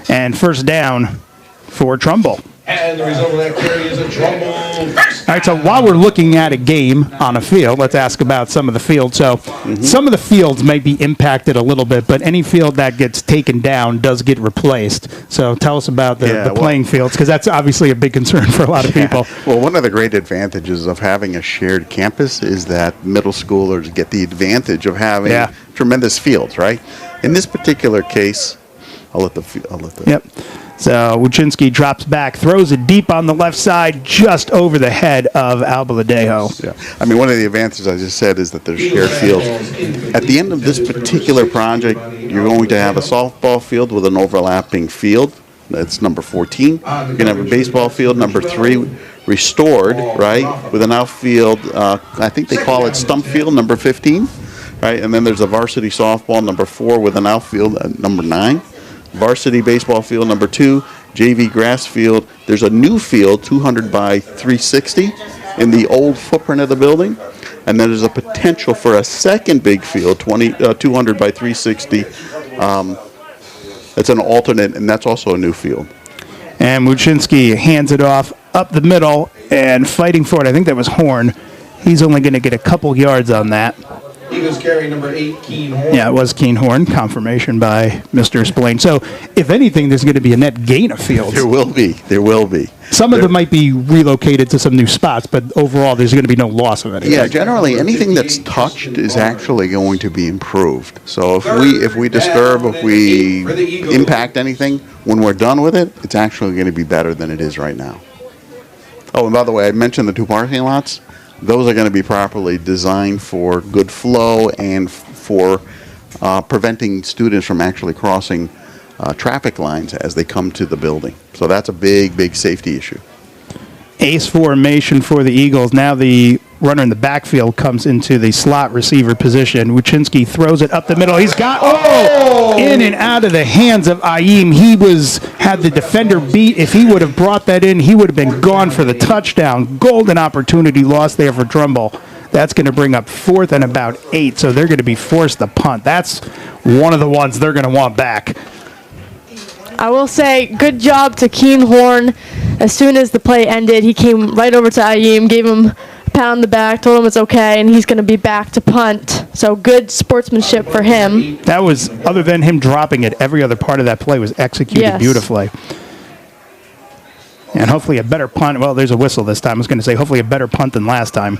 And first down for Trumbull. And the result of that carry is a Trumbull. All right, so while we're looking at a game on a field, let's ask about some of the field. So some of the fields might be impacted a little bit, but any field that gets taken down does get replaced. So tell us about the playing fields, because that's obviously a big concern for a lot of people. Well, one of the great advantages of having a shared campus is that middle schoolers get the advantage of having tremendous fields, right? In this particular case, I'll let the Yep. So Wuczynski drops back, throws it deep on the left side, just over the head of Albaladejo. Yeah, I mean, one of the advantages I just said is that there's shared fields. At the end of this particular project, you're going to have a softball field with an overlapping field. That's number 14. You're going to have a baseball field, number 3, restored, right, with an outfield, I think they call it stump field, number 15, right? And then there's a varsity softball, number 4, with an outfield, number 9. Varsity baseball field number 2, JV grass field. There's a new field, 200 by 360, in the old footprint of the building, and then there's a potential for a second big field, 200 by 360. That's an alternate, and that's also a new field. And Wuczynski hands it off up the middle and fighting for it. I think that was Horn. He's only going to get a couple yards on that. Eagles carry number 8, Keen Horn. Yeah, it was Keen Horn. Confirmation by Mr. Spillane. So, if anything, there's going to be a net gain of fields. There will be. There will be. Some of them might be relocated to some new spots, but overall, there's going to be no loss of anything. Yeah, generally, anything that's touched is actually going to be improved. So, if we disturb, if we impact anything, when we're done with it, it's actually going to be better than it is right now. Oh, and by the way, I mentioned the 2 parking lots. Those are going to be properly designed for good flow and for preventing students from actually crossing traffic lines as they come to the building. So that's a big, big safety issue. Ace formation for the Eagles. Now the runner in the backfield comes into the slot receiver position. Wuczynski throws it up the middle. He's got in and out of the hands of Ayeem. He had the defender beat. If he would have brought that in, he would have been gone for the touchdown. Golden opportunity lost there for Trumbull. That's going to bring up 4th and about 8, so they're going to be forced to punt. That's one of the ones they're going to want back. I will say, good job to Keen Horn. As soon as the play ended, he came right over to Ayeem, gave him a pat on the back, told him it's okay, and he's going to be back to punt. So good sportsmanship for him. That was, other than him dropping it, every other part of that play was executed beautifully. And hopefully a better punt. Well, there's a whistle this time. I was going to say hopefully a better punt than last time.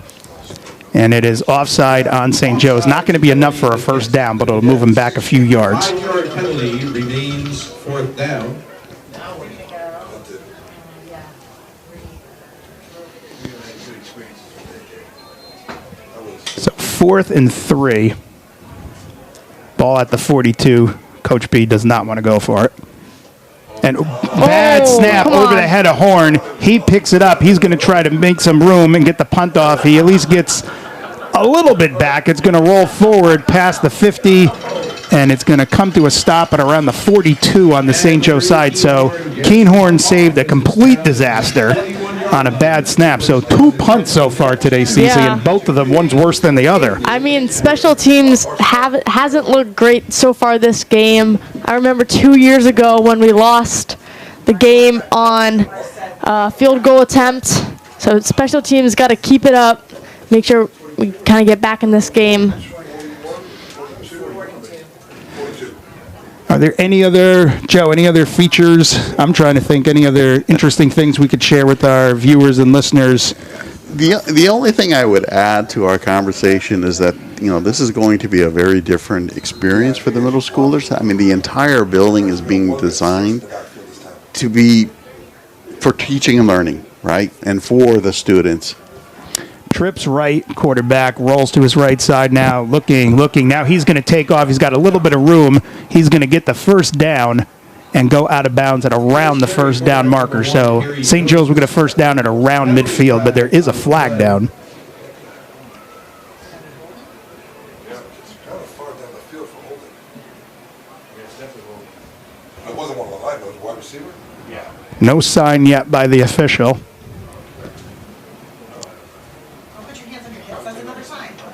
And it is offside on St. Joe's. Not going to be enough for a first down, but it'll move him back a few yards. 5-yard penalty remains 4th down. So 4th and 3. Ball at the 42. Coach B does not want to go for it. And bad snap over the head of Horn. He picks it up. He's going to try to make some room and get the punt off. He at least gets a little bit back. It's going to roll forward past the 50, and it's going to come to a stop at around the 42 on the St. Joe side. So Keen Horn saved a complete disaster. on a bad snap. So 2 punts so far today, Cece, Yeah. and both of them, one's worse than the other. I mean, special teams hasn't looked great so far this game. I remember 2 years ago when we lost the game on field goal attempt. So special teams got to keep it up, make sure we kind of get back in this game. Are there any other features? I'm trying to think any other interesting things we could share with our viewers and listeners. The only thing I would add to our conversation is that, this is going to be a very different experience for the middle schoolers. I mean, the entire building is being designed to be for teaching and learning, right? And for the students. Trips right, quarterback, rolls to his right side now, looking. Now he's going to take off. He's got a little bit of room. He's going to get the first down and go out of bounds at around the first down marker. So St. Joe's will get a first down at around midfield, but there is a flag down. No sign yet by the official.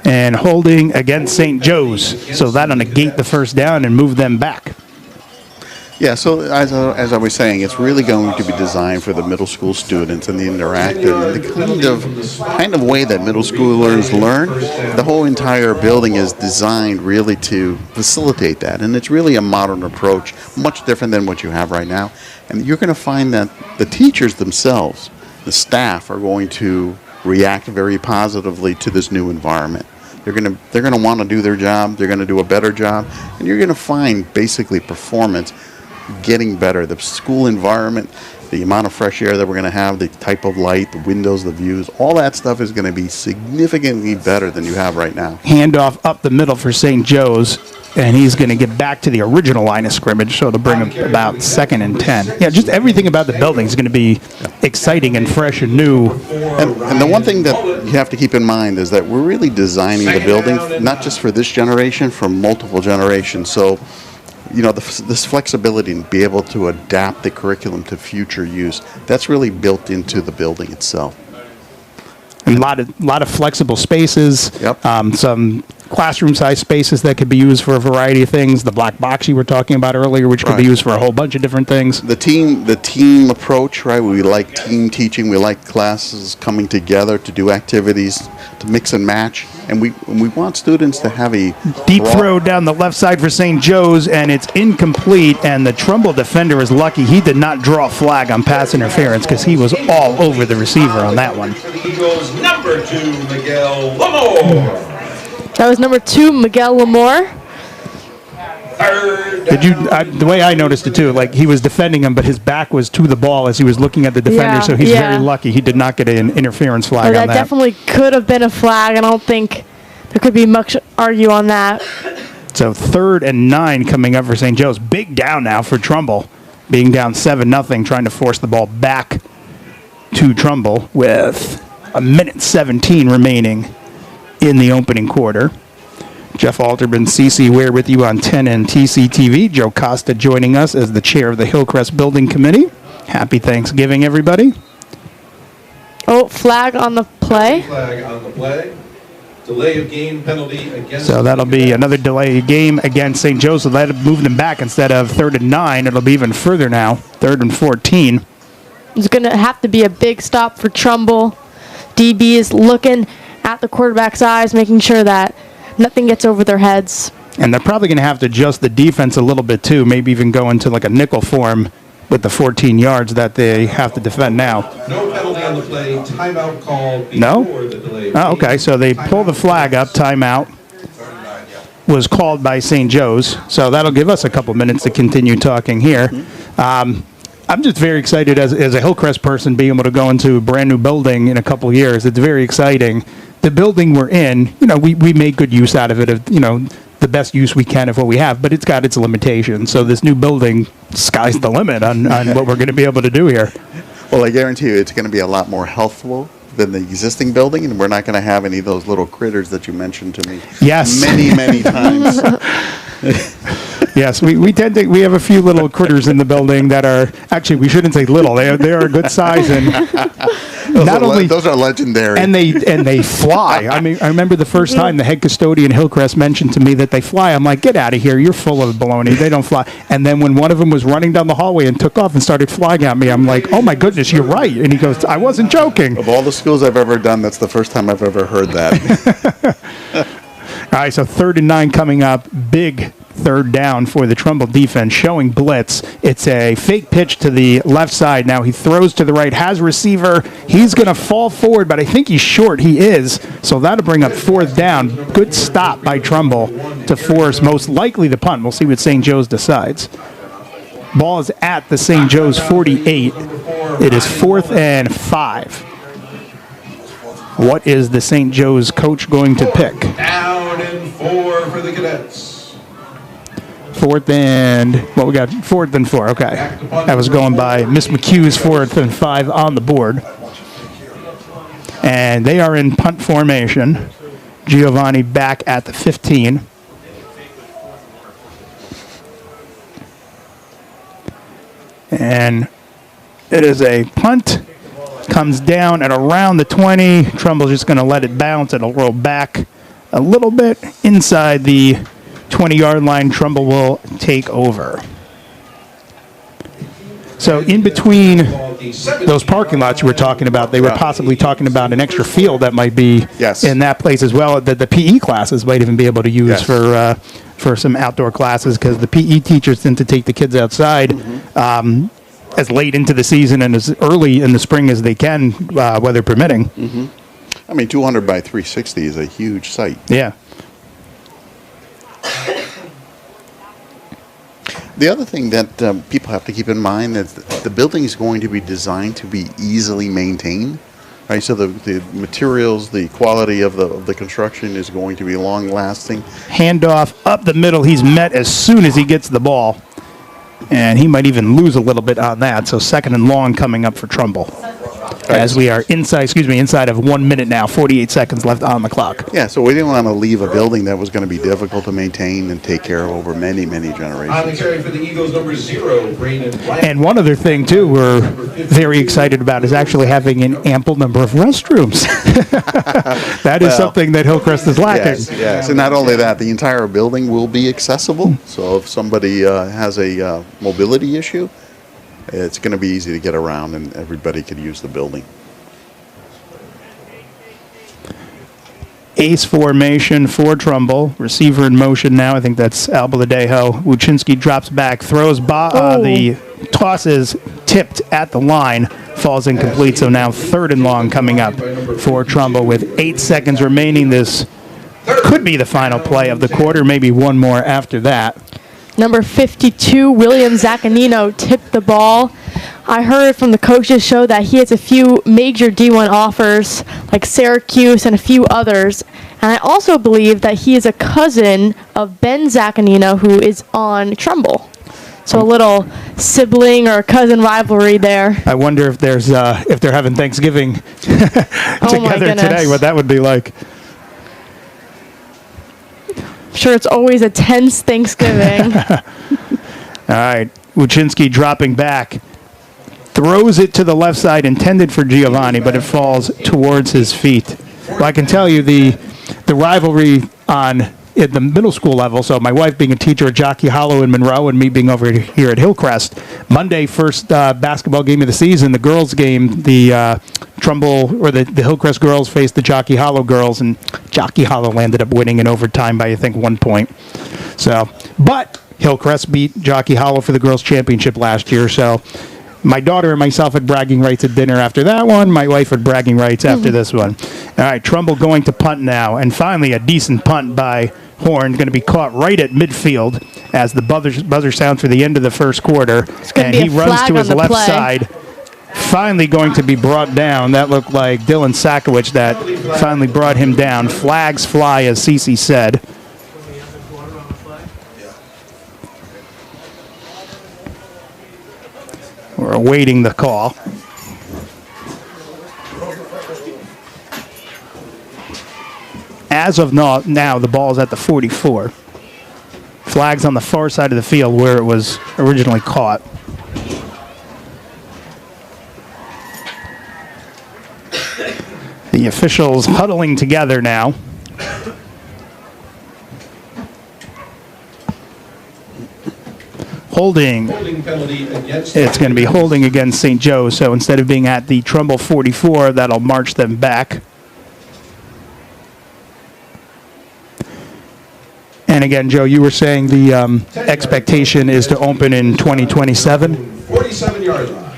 And holding against St. Joe's. So that'll negate the first down and move them back. Yeah, so as I was saying, it's really going to be designed for the middle school students and the interactive and the kind of way that middle schoolers learn. The whole entire building is designed really to facilitate that, and it's really a modern approach, much different than what you have right now. And you're going to find that the teachers themselves, the staff, are going to react very positively to this new environment. They're going to want to do their job. They're going to do a better job, and you're going to find basically performance getting better. The school environment, the amount of fresh air that we're going to have, the type of light, the windows, the views, all that stuff is going to be significantly better than you have right now. Handoff up the middle for St. Joe's, and he's going to get back to the original line of scrimmage, so it'll bring him about 2nd and 10. Yeah, just everything about the building is going to be exciting and fresh and new. And the one thing that you have to keep in mind is that we're really designing the building not just for this generation, for multiple generations. So, this flexibility and be able to adapt the curriculum to future use, that's really built into the building itself. And a lot of flexible spaces. Yep. Some classroom-sized spaces that could be used for a variety of things. The black box you were talking about earlier, which could be used for a whole bunch of different things. The team approach, right? We like team teaching. We like classes coming together to do activities, to mix and match. And we want students to have a deep throw down the left side for St. Joe's, and it's incomplete. And the Trumbull defender is lucky he did not draw a flag on pass interference because he was all over the receiver on that one. Eagles number 2, Miguel Lamore. That was number 2, Miguel Lamore. The way I noticed it too, like he was defending him, but his back was to the ball as he was looking at the defender, so he's very lucky he did not get an interference flag on that. That definitely could have been a flag. I don't think there could be much argue on that. So 3rd and 9 coming up for St. Joe's. Big down now for Trumbull, being down 7-0, trying to force the ball back to Trumbull with 1:17 remaining in the opening quarter. Jeff Alterman, CC Ware with you on 10 and TCTV. Joe Costa joining us as the chair of the Hillcrest Building Committee. Happy Thanksgiving, everybody. Oh, flag on the play. Flag on the play. Delay of game penalty against. So that'll be another delay of game against St. Joe's. So that'll move them back instead of 3rd and 9. It'll be even further now, 3rd and 14. It's going to have to be a big stop for Trumbull. DB is looking at the quarterback's eyes, making sure that nothing gets over their heads. And they're probably going to have to adjust the defense a little bit too, maybe even go into like a nickel form with the 14 yards that they have to defend now. No penalty on the play. Timeout called before the delay. Oh, okay, so they pull the flag up. Timeout was called by St. Joe's. So that'll give us a couple minutes to continue talking here. I'm just very excited as a Hillcrest person being able to go into a brand new building in a couple years. It's very exciting. The building we're in, we make good use out of it, the best use we can of what we have, but it's got its limitations. So this new building, sky's the limit on what we're going to be able to do here. Well, I guarantee you it's going to be a lot more healthful than the existing building, and we're not going to have any of those little critters that you mentioned to me yes. many times. Yes, we tend to, we have a few little critters in the building that are, actually, we shouldn't say little, they are a good size, and those are legendary. And they fly. I mean, I remember the first time the head custodian, Hillcrest, mentioned to me that they fly. I'm like, get out of here, you're full of baloney, they don't fly. And then when one of them was running down the hallway and took off and started flying at me, I'm like, oh my goodness, you're right. And he goes, I wasn't joking. Of all the schools I've ever done, that's the first time I've ever heard that. All right, so 3rd and 9 coming up. Big third down for the Trumbull defense, showing blitz. It's a fake pitch to the left side. Now he throws to the right, has receiver. He's going to fall forward, but I think he's short. He is. So that'll bring up 4th down. Good stop by Trumbull to force most likely the punt. We'll see what St. Joe's decides. Ball is at the St. Joe's 48. It is 4th and 5. What is the St. Joe's coach going to pick? Down and 4 for the Cadets. 4th and, what we got? 4th and 4, okay. That was going by Miss McHugh's 4th and 5 on the board. And they are in punt formation. Giovanni back at the 15. And it is a punt. Comes down at around the 20. Trumbull's just going to let it bounce. It'll roll back a little bit inside the 20-yard line. Trumbull will take over. So in between those parking lots you were talking about, they were possibly talking about an extra field that might be in that place as well, that the PE classes might even be able to use for some outdoor classes, because the PE teachers tend to take the kids outside as late into the season and as early in the spring as they can, weather permitting. I mean, 200 by 360 is a huge site. Yeah. The other thing that people have to keep in mind is that the building is going to be designed to be easily maintained, right? So the materials, the quality of the construction is going to be long-lasting. Handoff up the middle. He's met as soon as he gets the ball. And he might even lose a little bit on that. So 2nd and long coming up for Trumbull. As we are inside of 1 minute now, 48 seconds left on the clock. Yeah, so we didn't want to leave a building that was going to be difficult to maintain and take care of over many, many generations. On the carry for the Eagles, number 0, Brandon Blank. And one other thing, too, we're very excited about is actually having an ample number of restrooms. That is something that Hillcrest is lacking. Yes. And not only that, the entire building will be accessible. So if somebody has a mobility issue, it's going to be easy to get around, and everybody could use the building. Ace formation for Trumbull. Receiver in motion now. I think that's Albaladejo. Wuczynski drops back, throws. The toss is tipped at the line. Falls incomplete, so now 3rd and long coming up for Trumbull with 8 seconds remaining. This could be the final play of the quarter, maybe one more after that. Number 52, William Zaccanino, tipped the ball. I heard from the coaches show that he has a few major D1 offers, like Syracuse and a few others. And I also believe that he is a cousin of Ben Zaccanino, who is on Trumbull. So a little sibling or cousin rivalry there. I wonder if there's if they're having Thanksgiving together today, what that would be like. Sure, it's always a tense Thanksgiving. All right, Wuczynski dropping back. Throws it to the left side, intended for Giovanni, but it falls towards his feet. Well, I can tell you the rivalry at the middle school level, so my wife being a teacher at Jockey Hollow in Monroe and me being over here at Hillcrest, Monday, first basketball game of the season, the girls' game, the Trumbull, or the Hillcrest girls faced the Jockey Hollow girls, and Jockey Hollow ended up winning in overtime by, I think, 1 point. So, but Hillcrest beat Jockey Hollow for the girls' championship last year, so my daughter and myself had bragging rights at dinner after that one. My wife had bragging rights after this one. All right, Trumbull going to punt now, and finally a decent punt by Horn, going to be caught right at midfield as the buzzer sounds for the end of the first quarter, and he runs to his left side. Finally going to be brought down. That looked like Dylan Sakowicz that finally brought him down. Flags fly, as Cece said. We're awaiting the call. As of now, the ball is at the 44. Flags on the far side of the field where it was originally caught. The officials huddling together now. Holding. It's going to be holding against St. Joe, so instead of being at the Trumbull 44, that'll march them back. And again, Joe, you were saying the expectation is to open in 2027? 47 yards line.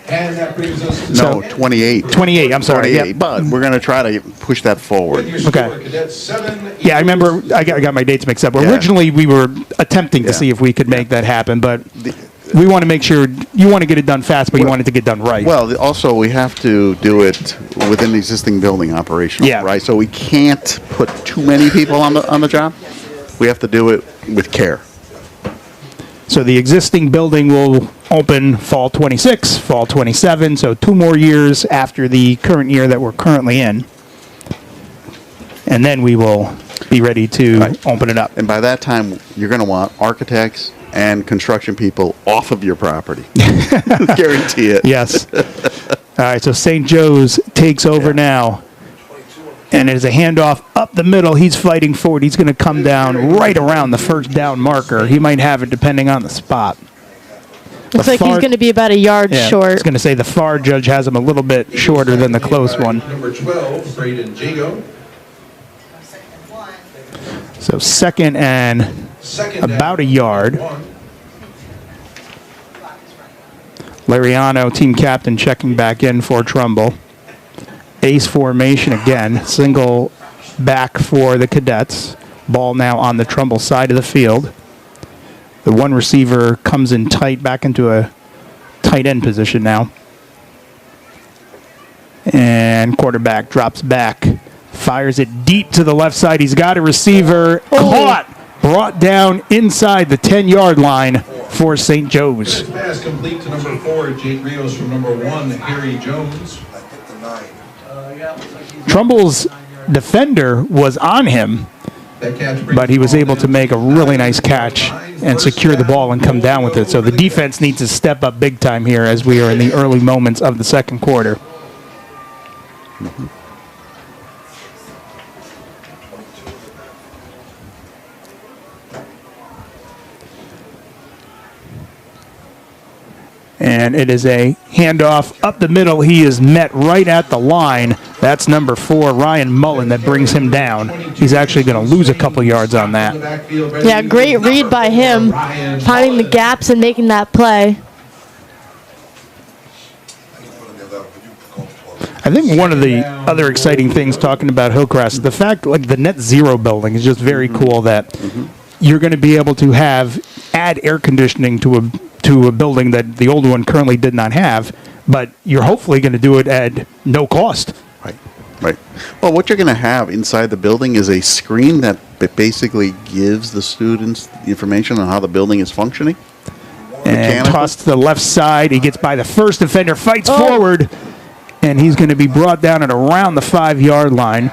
And that brings us to... No, 28. 28, I'm sorry. 28, Yep. but we're going to try to push that forward. Okay. Yeah, I remember I got my dates mixed up. Yeah. Originally, we were attempting to see if we could make that happen, but we want to make sure you want to get it done fast, but you want it to get done right. Well, also, we have to do it within the existing building operation, right? So we can't put too many people on the job. We have to do it with care. So the existing building will open fall 26, fall 27, so 2 more years after the current year that we're currently in. And then we will be ready to open it up. And by that time, you're going to want architects and construction people off of your property. Guarantee it. Yes. All right, so St. Joe's takes over now. And it is a handoff up the middle. He's fighting forward. He's going to come down right around the first down marker. He might have it depending on the spot. Looks like he's going to be about a yard short. I was going to say the far judge has him a little bit shorter than the close one. Number 12, Braden Jago. So second and about a yard. Lariano, team captain, checking back in for Trumbull. Ace formation again. Single back for the Cadets. Ball now on the Trumbull side of the field. The one receiver comes in tight, back into a tight end position now. And quarterback drops back. Fires it deep to the left side. He's got a receiver. Caught. Brought down inside the 10-yard line for St. Joe's. Pass complete to number 4, Jake Rios from number 1, Harry Jones. Trumbull's defender was on him, but he was able to make a really nice catch and secure the ball and come down with it. So the defense needs to step up big time here as we are in the early moments of the second quarter. And it is a handoff up the middle. He is met right at the line. That's number 4, Ryan Mullen, that brings him down. He's actually going to lose a couple yards on that. Yeah, great read by him, finding the gaps and making that play. I think one of the other exciting things talking about Hillcrest, the fact like the net zero building is just very cool that you're going to be able to add air conditioning to a building that the old one currently did not have, but you're hopefully going to do it at no cost. Right. Well, what you're going to have inside the building is a screen that basically gives the students the information on how the building is functioning. And toss to the left side. He gets by the first defender, fights forward, and he's going to be brought down at around the 5-yard line.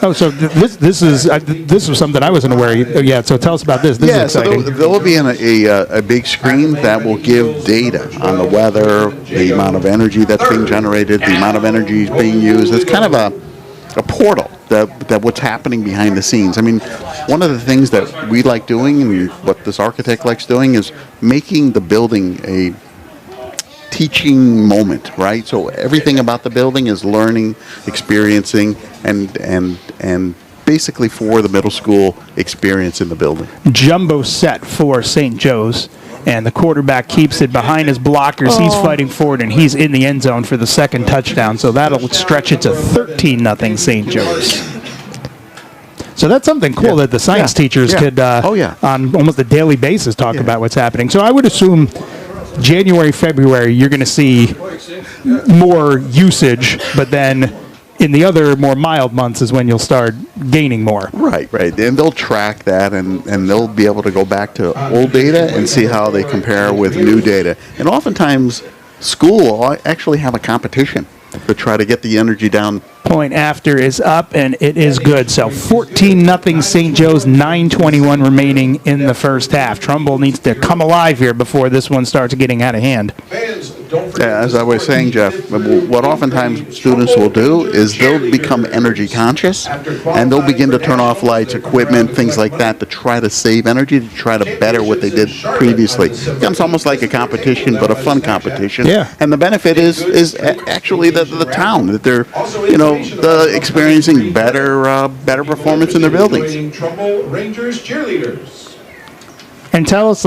Oh, so this was something I wasn't aware of. Yeah, so tell us about this. This is exciting. So there will be a big screen that will give data on the weather, the amount of energy that's being generated, the amount of energy being used. It's kind of a portal that what's happening behind the scenes. I mean, one of the things that we like doing and what this architect likes doing is making the building a teaching moment, right? So everything about the building is learning, experiencing, and basically for the middle school experience in the building. Jumbo set for St. Joe's, and the quarterback keeps it behind his blockers. He's fighting forward, and he's in the end zone for the second touchdown. So that'll stretch it to 13-0 St. Joe's. So that's something cool that the science teachers could, on almost a daily basis, talk about what's happening. So I would assume January, February, you're going to see more usage, but then in the other more mild months is when you'll start gaining more. Right. And they'll track that, and they'll be able to go back to old data and see how they compare with new data. And oftentimes, school will actually have a competition to try to get the energy down. Point after is up, and it is good. So 14-0 St. Joe's, 9:21 remaining in the first half. Trumbull needs to come alive here before this one starts getting out of hand. Yeah, as I was saying, Jeff, what oftentimes students will do is they'll become energy conscious, and they'll begin to turn off lights, equipment, things like that, to try to save energy, to try to better what they did previously. It becomes almost like a competition, but a fun competition. Yeah. And the benefit is actually the town, that they're, experiencing better performance in their buildings. Trumbull Rangers cheerleaders. And tell us,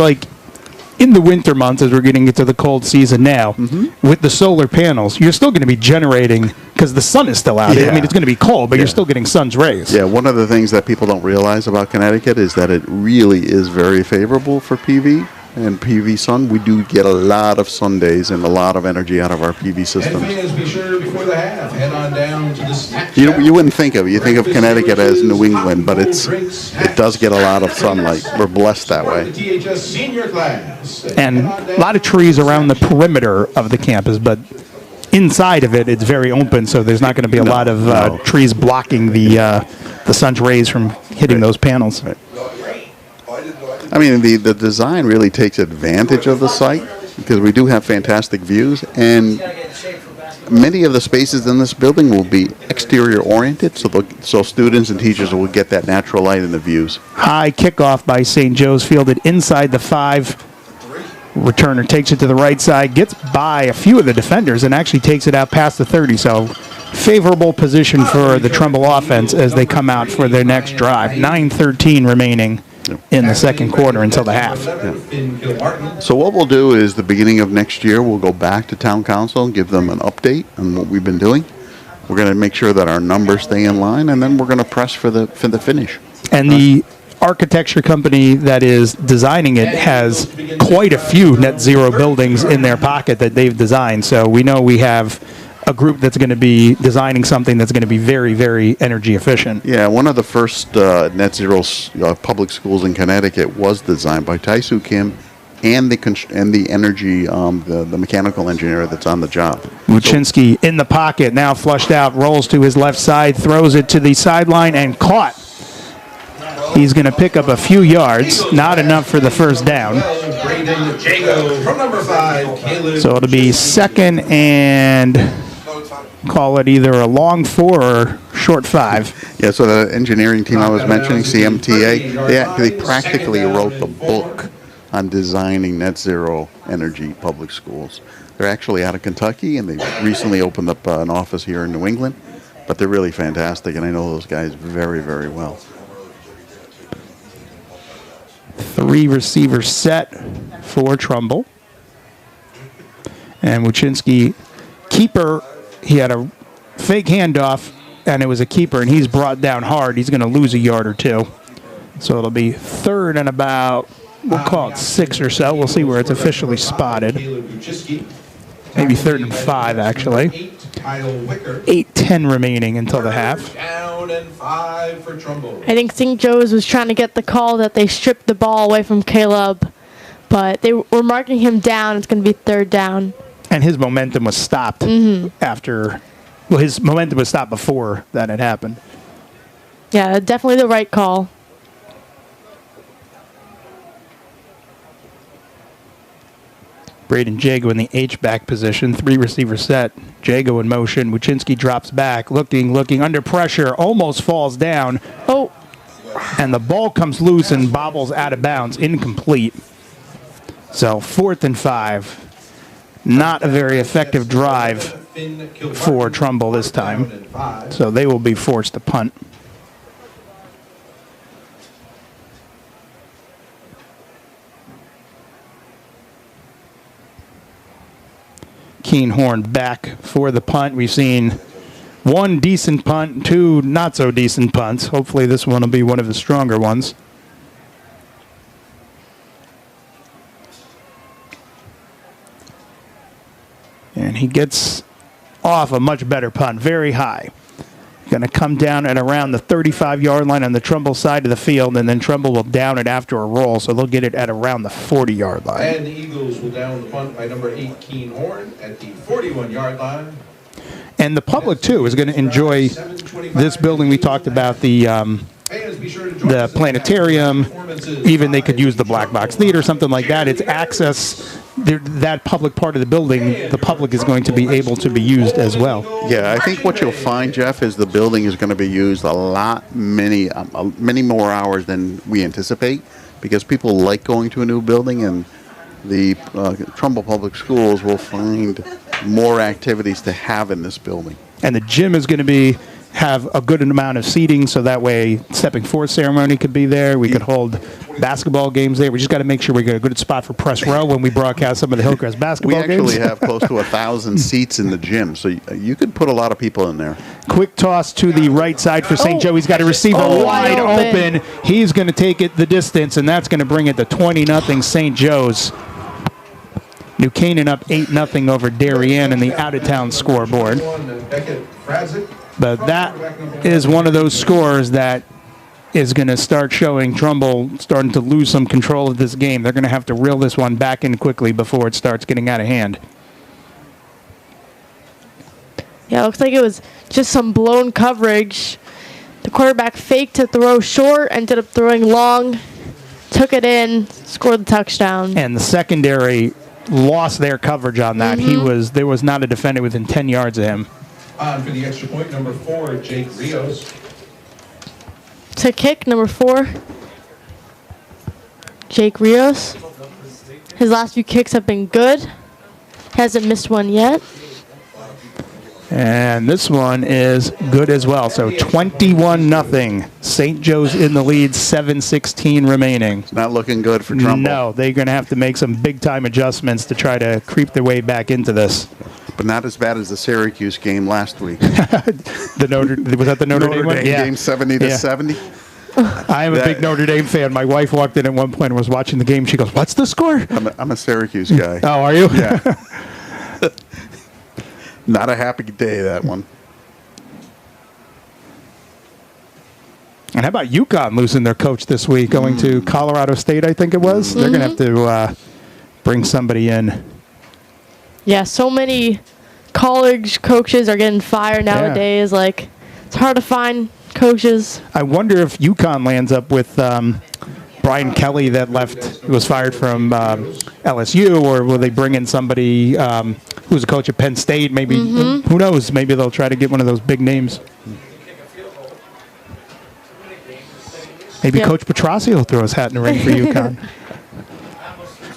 in the winter months, as we're getting into the cold season now, with the solar panels, you're still going to be generating, because the sun is still out. Yeah. I mean, it's going to be cold, but you're still getting sun's rays. Yeah, one of the things that people don't realize about Connecticut is that it really is very favorable for PV and PV sun. We do get a lot of sun days and a lot of energy out of our PV And systems. fans, be sure before the half, head on down to the snack You shack. wouldn't think of it. You think of Connecticut as New England, but it does get a lot of sunlight. We're blessed that For way. the THS senior class. And a lot of trees around the perimeter of the campus, but inside of it, it's very open, so there's not going to be a lot of trees blocking the sun's rays from hitting those panels. I mean, the design really takes advantage of the site because we do have fantastic views, and many of the spaces in this building will be exterior oriented, so students and teachers will get that natural light in the views. High kickoff by St. Joe's, fielded inside the 5. Returner takes it to the right side, gets by a few of the defenders, and actually takes it out past the 30. So favorable position for the Trumbull offense as they come out for their next drive. 9:13 remaining in the second quarter until the half. So what we'll do is the beginning of next year, we'll go back to town council and give them an update on what we've been doing. We're going to make sure that our numbers stay in line, and then we're going to press for the finish. And the architecture company that is designing it has quite a few net zero buildings in their pocket that they've designed. So we know we have a group that's going to be designing something that's going to be very, very energy efficient. Yeah, one of the first net zero public schools in Connecticut was designed by Taisu Kim and the energy, the mechanical engineer that's on the job. Wuczynski in the pocket, now flushed out, rolls to his left side, throws it to the sideline and caught. He's going to pick up a few yards, not enough for the first down. From number 5, Caleb. So it'll be second and call it either a long 4 or short 5. Yeah, so the engineering team I was mentioning, CMTA, they practically wrote the book on designing net zero energy public schools. They're actually out of Kentucky, and they recently opened up an office here in New England, but they're really fantastic, and I know those guys very, very well. 3 receiver set for Trumbull. And Wuczynski, keeper, he had a fake handoff, and it was a keeper, and he's brought down hard. He's going to lose a yard or 2. So it'll be third and about, we'll call it 6 or so. We'll see where it's officially spotted. Maybe third and 5, actually. 8:10 remaining until the half. Down and 5 for Trumbull. I think St. Joe's was trying to get the call that they stripped the ball away from Caleb, but they were marking him down. It's going to be third down. And his momentum was stopped after, well, his momentum was stopped before that had happened. Yeah, definitely the right call. Braden Jago in the H-back position, 3 receiver set. Jago in motion. Wuczynski drops back, looking, under pressure, almost falls down. Oh. And the ball comes loose and bobbles out of bounds, incomplete. So 4th and 5. Not a very effective drive for Trumbull this time. So they will be forced to punt. Keenhorn back for the punt. We've seen 1 decent punt, 2 not so decent punts. Hopefully this one will be one of the stronger ones. And he gets off a much better punt, very high. Going to come down at around the 35-yard line on the Trumbull side of the field, and then Trumbull will down it after a roll, so they'll get it at around the 40-yard line. And the Eagles will down the punt by number 8, Keenhorn, at the 41-yard line. And the public, too, is going to enjoy this building. We talked about the planetarium. Even they could use the Black Box Theater, something like that. It's access. That public part of the building, the public is going to be able to be used as well. Yeah, I think what you'll find, Jeff, is the building is going to be used many more hours than we anticipate, because people like going to a new building, and the Trumbull Public Schools will find more activities to have in this building. And the gym is going to have a good amount of seating, so that way stepping forth ceremony could be there. We could hold basketball games there. We just got to make sure we get a good spot for press row when we broadcast some of the Hillcrest basketball games. We actually have close to 1,000 seats in the gym, so you could put a lot of people in there. Quick toss to the right side for St. Joe. He's got a receiver wide open. He's going to take it the distance, and that's going to bring it to 20-0 St. Joe's. New Canaan up 8-0 over Darien in the out-of-town scoreboard. But that is one of those scores that is going to start showing Trumbull starting to lose some control of this game. They're going to have to reel this one back in quickly before it starts getting out of hand. Yeah, it looks like it was just some blown coverage. The quarterback faked to throw short, ended up throwing long, took it in, scored the touchdown. And the secondary lost their coverage on that. There was not a defender within 10 yards of him. On for the extra point, number 4, Jake Rios. To kick, number 4, Jake Rios. His last few kicks have been good. Hasn't missed one yet. And this one is good as well. So 21-0. St. Joe's in the lead, 7:16 remaining. It's not looking good for Trumbull. No, they're going to have to make some big-time adjustments to try to creep their way back into this. But not as bad as the Syracuse game last week. Was that the Notre Dame one? Game 70-70. I am a big Notre Dame fan. My wife walked in at one point and was watching the game. She goes, "What's the score?" I'm a Syracuse guy. Oh, are you? Yeah. Not a happy day, that one. And how about UConn losing their coach this week, going to Colorado State, I think it was? They're going to have to bring somebody in. Yeah, so many college coaches are getting fired nowadays. Like, it's hard to find coaches. I wonder if UConn lands up with Brian Kelly that was fired from LSU, or will they bring in somebody who's a coach at Penn State? Maybe, who knows? Maybe they'll try to get one of those big names. Maybe Coach Petrossi will throw his hat in the ring for UConn.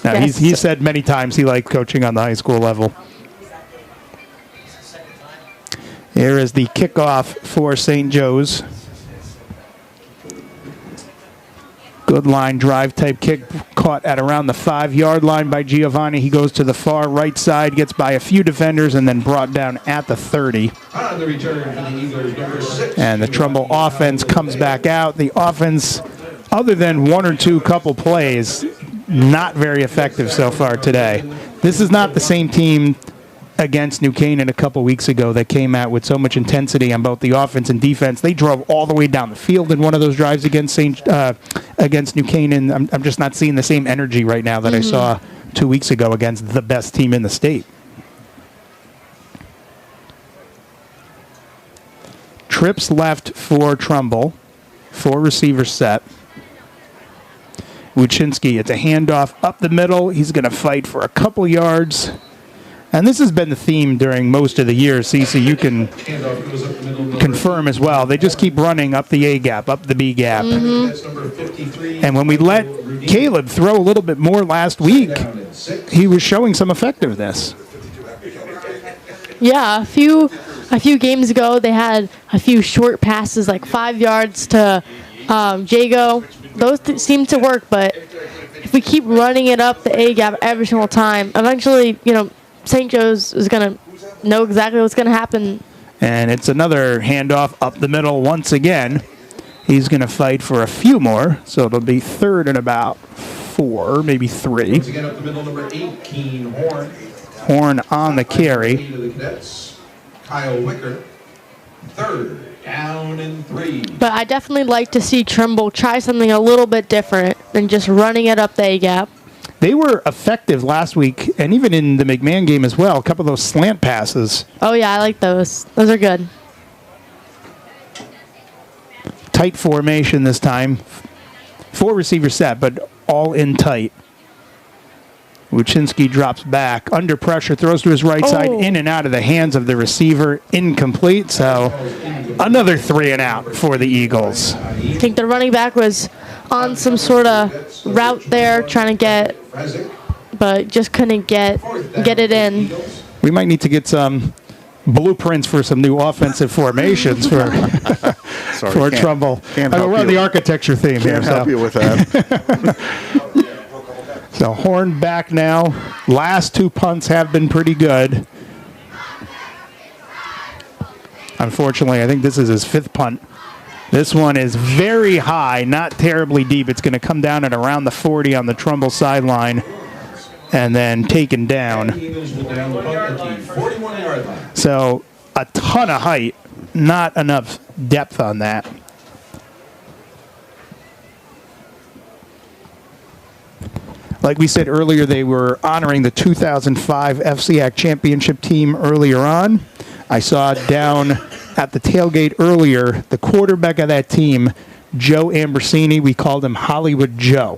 Now, he said many times he liked coaching on the high school level. Here is the kickoff for St. Joe's. Good line drive type kick, caught at around the 5-yard line by Giovanni. He goes to the far right side, gets by a few defenders, and then brought down at the 30. On the return for the Eagles, number 6. And the Trumbull offense comes back out. The offense, other than one or two couple plays, not very effective so far today. This is not the same team against New Canaan a couple weeks ago that came out with so much intensity on both the offense and defense. They drove all the way down the field in one of those drives against New Canaan. I'm just not seeing the same energy right now that I saw 2 weeks ago against the best team in the state. Trips left for Trumbull. 4 receivers set. Wuczynski, it's a handoff up the middle. He's going to fight for a couple yards. And this has been the theme during most of the year, Cece. You can confirm as well. They just keep running up the A gap, up the B gap. And when we let Caleb throw a little bit more last week, he was showing some effectiveness. Yeah, a few games ago, they had a few short passes, like 5 yards to Jago. Those seem to work, but if we keep running it up the A gap every single time, eventually, St. Joe's is going to know exactly what's going to happen. And it's another handoff up the middle once again. He's going to fight for a few more, so it'll be 3rd and about 4, maybe 3. Once again up the middle, number 8, Keen Horn. Horn on the carry. Kyle Wicker, 3rd down and 3. But I definitely like to see Trumbull try something a little bit different than just running it up the A gap. They were effective last week, and even in the McMahon game as well. A couple of those slant passes. Oh, yeah, I like those. Those are good. Tight formation this time. 4 receiver set, but all in tight. Wuczynski drops back. Under pressure, throws to his right side, in and out of the hands of the receiver. Incomplete, so another 3 and out for the Eagles. I think the running back was on some sort of route there, trying to get, but just couldn't get it in. We might need to get some blueprints for some new offensive formations for for Trumbull. We're on the architecture theme here. Can't help you with that. So Horn back now. Last 2 punts have been pretty good. Unfortunately, I think this is his 5th punt. This one is very high, not terribly deep. It's going to come down at around the 40 on the Trumbull sideline and then taken down. So a ton of height, not enough depth on that. Like we said earlier, they were honoring the 2005 FCAC championship team earlier on. I saw down at the tailgate earlier, the quarterback of that team, Joe Ambrosini, we called him Hollywood Joe.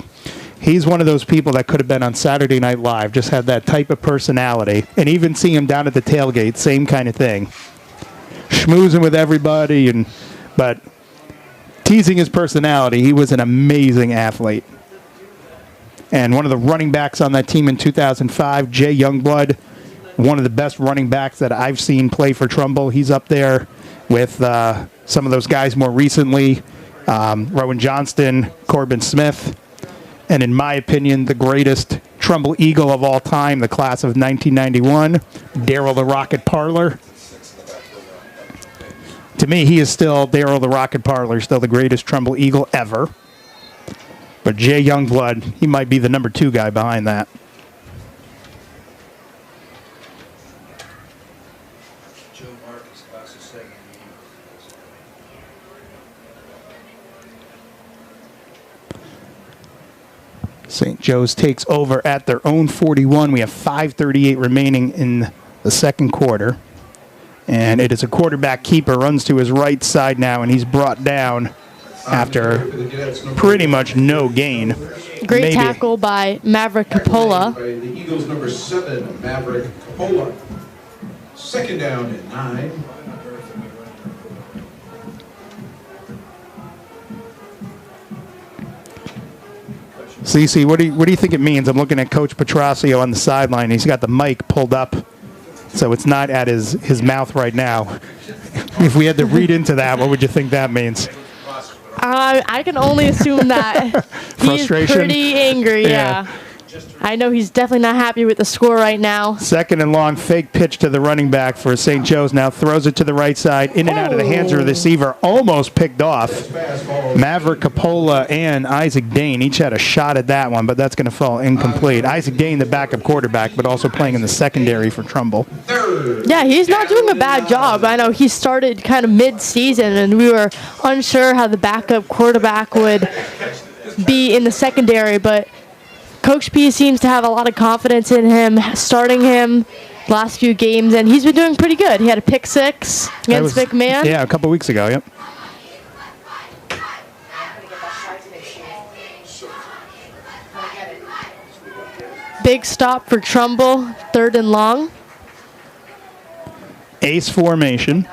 He's one of those people that could have been on Saturday Night Live, just had that type of personality. And even seeing him down at the tailgate, same kind of thing. Schmoozing with everybody, but teasing his personality, he was an amazing athlete. And one of the running backs on that team in 2005, Jay Youngblood, one of the best running backs that I've seen play for Trumbull. He's up there with some of those guys more recently, Rowan Johnston, Corbin Smith, and in my opinion, the greatest Trumbull Eagle of all time, the class of 1991, Darryl the Rocket Parler. To me, he is still, Darryl the Rocket Parler, still the greatest Trumbull Eagle ever. But Jay Youngblood, he might be the number 2 guy behind that. St. Joe's takes over at their own 41. We have 5:38 remaining in the second quarter. And it is a quarterback keeper, runs to his right side now, and he's brought down after pretty much no gain. Great tackle by Maverick Coppola. The Eagles number 7, Maverick Coppola. 2nd down and 9. Cece, what do you think it means? I'm looking at Coach Petrosio on the sideline. He's got the mic pulled up, so it's not at his mouth right now. If we had to read into that, what would you think that means? I can only assume that he's pretty angry, yeah. I know he's definitely not happy with the score right now. 2nd and long, fake pitch to the running back for St. Joe's. Now throws it to the right side, in and out of the hands of the receiver, almost picked off. Maverick Coppola and Isaac Dane each had a shot at that one, but that's going to fall incomplete. Isaac Dane, the backup quarterback, but also playing in the secondary for Trumbull. Yeah, he's not doing a bad job. I know he started kind of mid-season, and we were unsure how the backup quarterback would be in the secondary, but Coach P seems to have a lot of confidence in him, starting him last few games, and he's been doing pretty good. He had a pick 6 against McMahon. Yeah, a couple weeks ago, yep. Big stop for Trumbull, 3rd and long. Ace formation.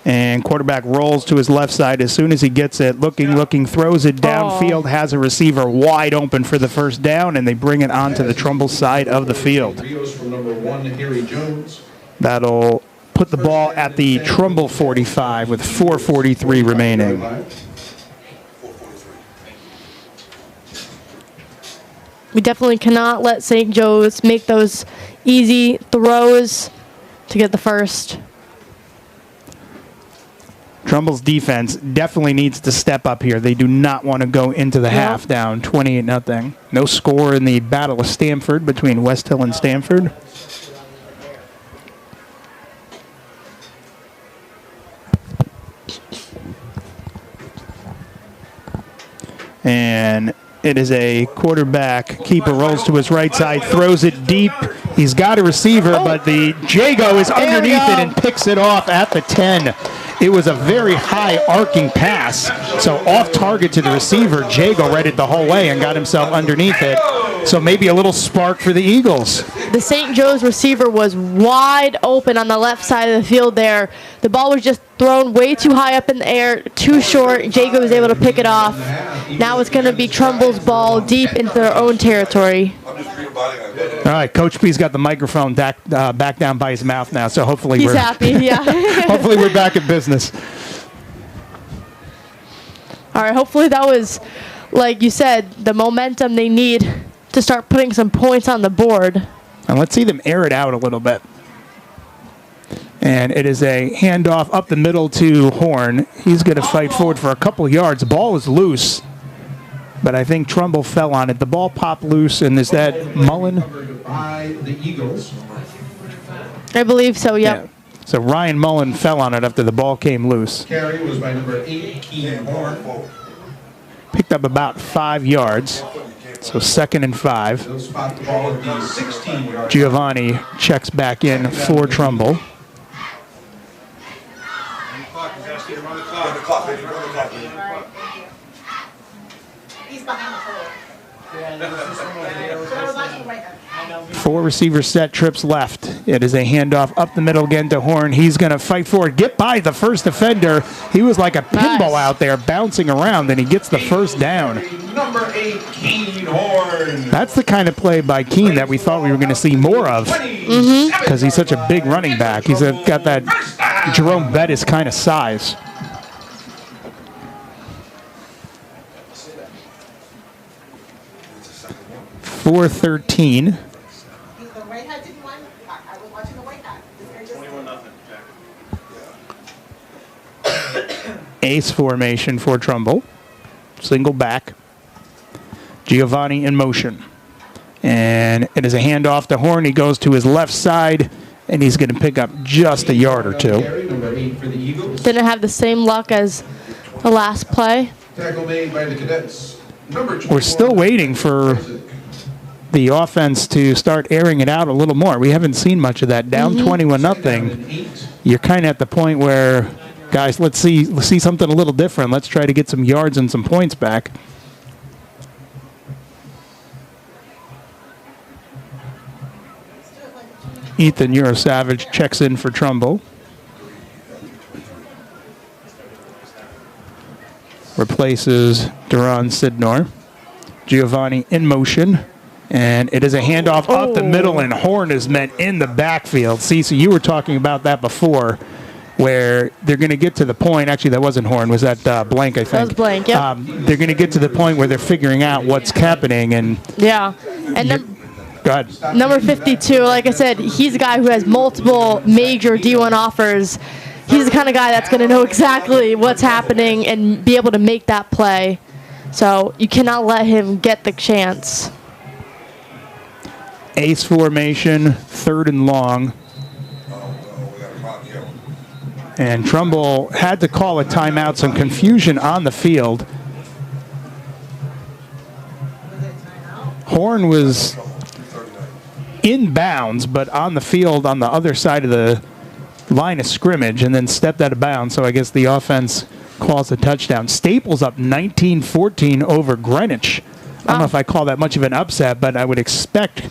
And quarterback rolls to his left side as soon as he gets it. Looking, throws it downfield, has a receiver wide open for the first down, and they bring it onto the Trumbull side of the field. That'll put the ball at the Trumbull 45 with 4:43 remaining. We definitely cannot let St. Joe's make those easy throws to get the first. Trumbull's defense definitely needs to step up here. They do not want to go into the half down 28-0. No score in the Battle of Stamford between West Hill and Stamford. And It is a quarterback. Keeper rolls to his right side, throws it deep. He's got a receiver, but the Jago is underneath it and picks it off at the 10. It was a very high arcing pass, so off target to the receiver. Jago read it the whole way and got himself underneath it. So maybe a little spark for the Eagles. The St. Joe's receiver was wide open on the left side of the field there. The ball was just thrown way too high up in the air, too short. Jago was able to pick it off. Now it's going to be Trumbull's ball deep into their own territory. All right, Coach P's got the microphone back down by his mouth now, so hopefully He's happy, yeah. hopefully we're back at business. All right, hopefully that was, like you said, the momentum they need to start putting some points on the board. And let's see them air it out a little bit. And it is a handoff up the middle to Horn. He's going to fight forward for a couple yards. The ball is loose, but I think Trumbull fell on it. The ball popped loose, and is that Mullen? By the Eagles. I believe so, yep. Yeah. So Ryan Mullen fell on it after the ball came loose. Carry was by number 8, Keenan Horn. Picked up about 5 yards. So 2nd and 5. They'll spot the ball at the 16-yard. Giovanni checks back in for Trumbull. Four receiver set, trips left. It is a handoff up the middle again to Horn. He's going to fight forward, get by the first defender. He was like a pinball out there bouncing around, and he gets the first down. Number 8, Keen Horn. That's the kind of play by Keene that we thought we were going to see more of, because he's such a big running back. He's got that Jerome Bettis kind of size. .413. Ace formation for Trumbull. Single back. Giovanni in motion. And it is a handoff to Horn. He goes to his left side, and he's going to pick up just a yard or two. Didn't have the same luck as the last play. Tackle made by the Cadets. We're still waiting for the offense to start airing it out a little more. We haven't seen much of that. Down 21-0. You're kind of at the point where, guys, let's see something a little different. Let's try to get some yards and some points back. Ethan Eurosavage checks in for Trumbull. Replaces Duran Sidnor. Giovanni in motion. And it is a handoff up the middle, and Horn is met in the backfield. See, so you were talking about that before, where they're going to get to the point. Actually, that wasn't Horn. Was that Blank, I think? That was Blank, yeah. They're going to get to the point where they're figuring out what's happening. And yeah. And go ahead. Number 52, like I said, he's a guy who has multiple major D1 offers. He's the kind of guy that's going to know exactly what's happening and be able to make that play. So you cannot let him get the chance. Ace formation, 3rd and long. And Trumbull had to call a timeout, some confusion on the field. Horn was in bounds, but on the field on the other side of the line of scrimmage, and then stepped out of bounds. So I guess the offense calls a touchdown. Staples up 19-14 over Greenwich. I don't know if I call that much of an upset, but I would expect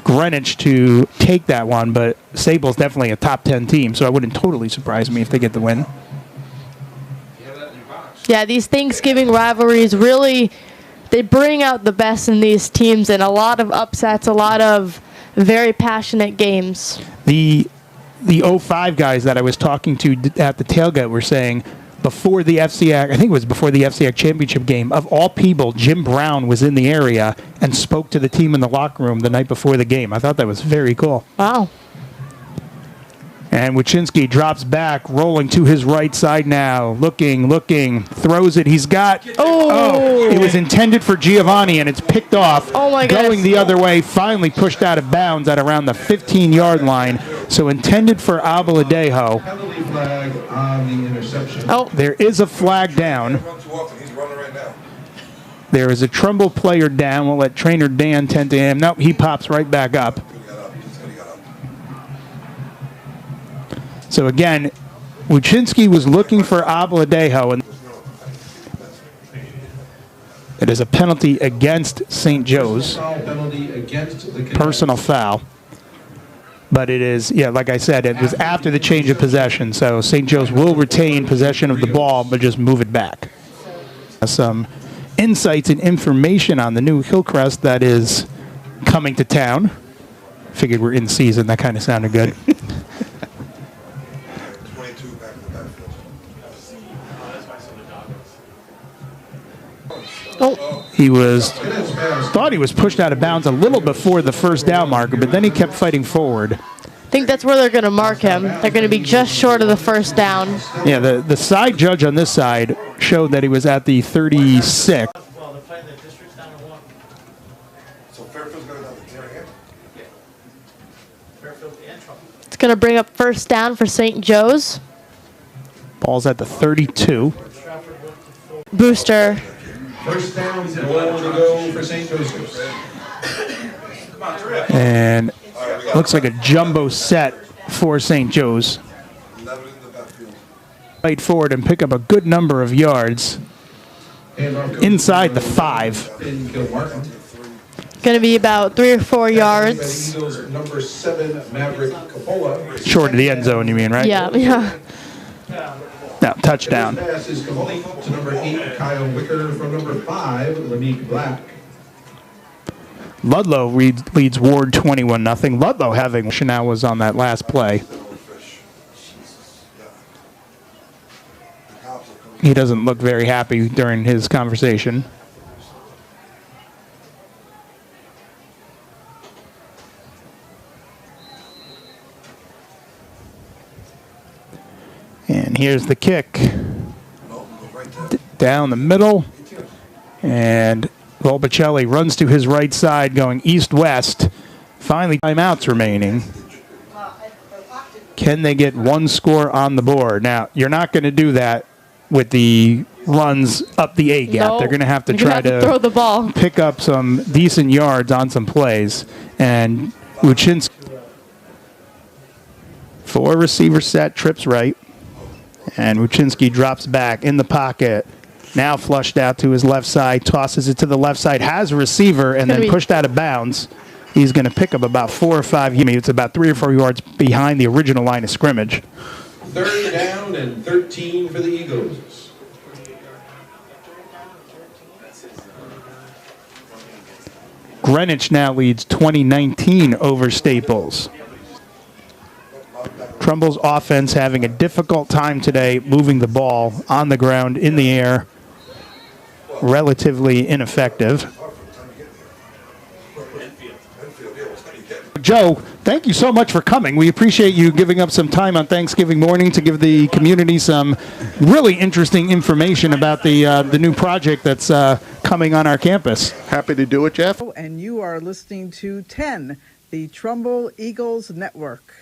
Greenwich to take that one, but Staples definitely a top 10 team, so it wouldn't totally surprise me if they get the win. Yeah, these Thanksgiving rivalries really, they bring out the best in these teams, and a lot of upsets, a lot of very passionate games. The 05 guys that I was talking to at the tailgate were saying before the FCAC, I think it was before the FCAC championship game, of all people, Jim Brown was in the area and spoke to the team in the locker room the night before the game. I thought that was very cool. Wow. And Wyszynski drops back, rolling to his right side now. Looking, throws it. He's got... Oh! It was intended for Giovanni, and it's picked off. Oh, my goodness. Going the other way, finally pushed out of bounds at around the 15-yard line. So intended for Abaladejo. Penalty flag on the interception. Oh. There is a flag down. There is a Trumbull player down. We'll let trainer Dan tend to him. Nope, he pops right back up. So again, Wuczynski was looking for Abladejo, and it is a penalty against St. Joe's. Personal foul. But it is, yeah, like I said, it was after the change of possession, so St. Joe's will retain possession of the ball, but just move it back. Some insights and information on the new Hillcrest that is coming to town. Figured we're in season, that kind of sounded good. He thought he was pushed out of bounds a little before the first down marker, but then he kept fighting forward. I think that's where they're going to mark him. They're going to be just short of the first down. Yeah, the side judge on this side showed that he was at the 36. It's going to bring up first down for St. Joe's. Ball's at the 32. Booster. First down, one to go for St. Joseph's. And looks like a jumbo set for St. Joe's. Fight forward and pick up a good number of yards inside the 5. Going to be about 3 or 4 yards. Number 7, Maverick Coppola. Short of the end zone, you mean, right? Yeah. No, touchdown. Pass is complete to number 8, Kyle Wicker, from number 5, Lanique Black. Ludlow leads Ward 21-0. Ludlow having Chanel was on that last play. He doesn't look very happy during his conversation. And here's the kick. Down the middle. And Volpicelli runs to his right side going east-west. Finally, timeouts remaining. Can they get one score on the board? Now, you're not going to do that with the runs up the A gap. No, they're going to have to you're try gonna have to throw the ball. Pick up some decent yards on some plays. And Wuczynski, 4 receiver set, trips right. And Wuczynski drops back in the pocket. Now flushed out to his left side, tosses it to the left side, has a receiver, and then pushed out of bounds. He's going to pick up about 4 or 5 yards. It's about 3 or 4 yards behind the original line of scrimmage. 3rd down and 13 for the Eagles. Greenwich now leads 2019 over Staples. Trumbull's offense having a difficult time today moving the ball on the ground, in the air. Relatively ineffective. Joe, thank you so much for coming. We appreciate you giving up some time on Thanksgiving morning to give the community some really interesting information about the new project that's coming on our campus. Happy to do it, Jeff. And you are listening to 10, the Trumbull Eagles Network.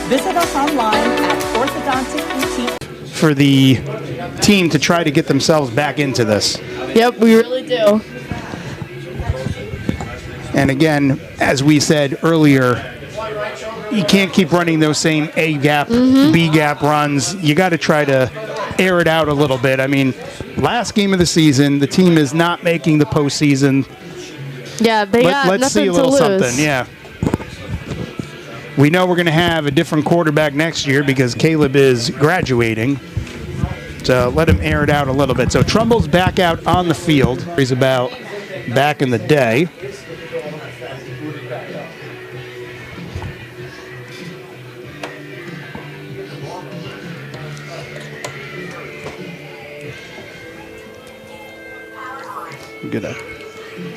Visit us online at orthodontic for the team to try to get themselves back into this. Yep, we really do. And again, as we said earlier, you can't keep running those same A gap, B gap runs. You got to try to air it out a little bit. I mean, last game of the season, the team is not making the postseason. Yeah, they got Let's nothing see a little to lose. something. Yeah. We know we're going to have a different quarterback next year because Caleb is graduating. So let him air it out a little bit. So Trumbull's back out on the field. He's about back in the day. Get a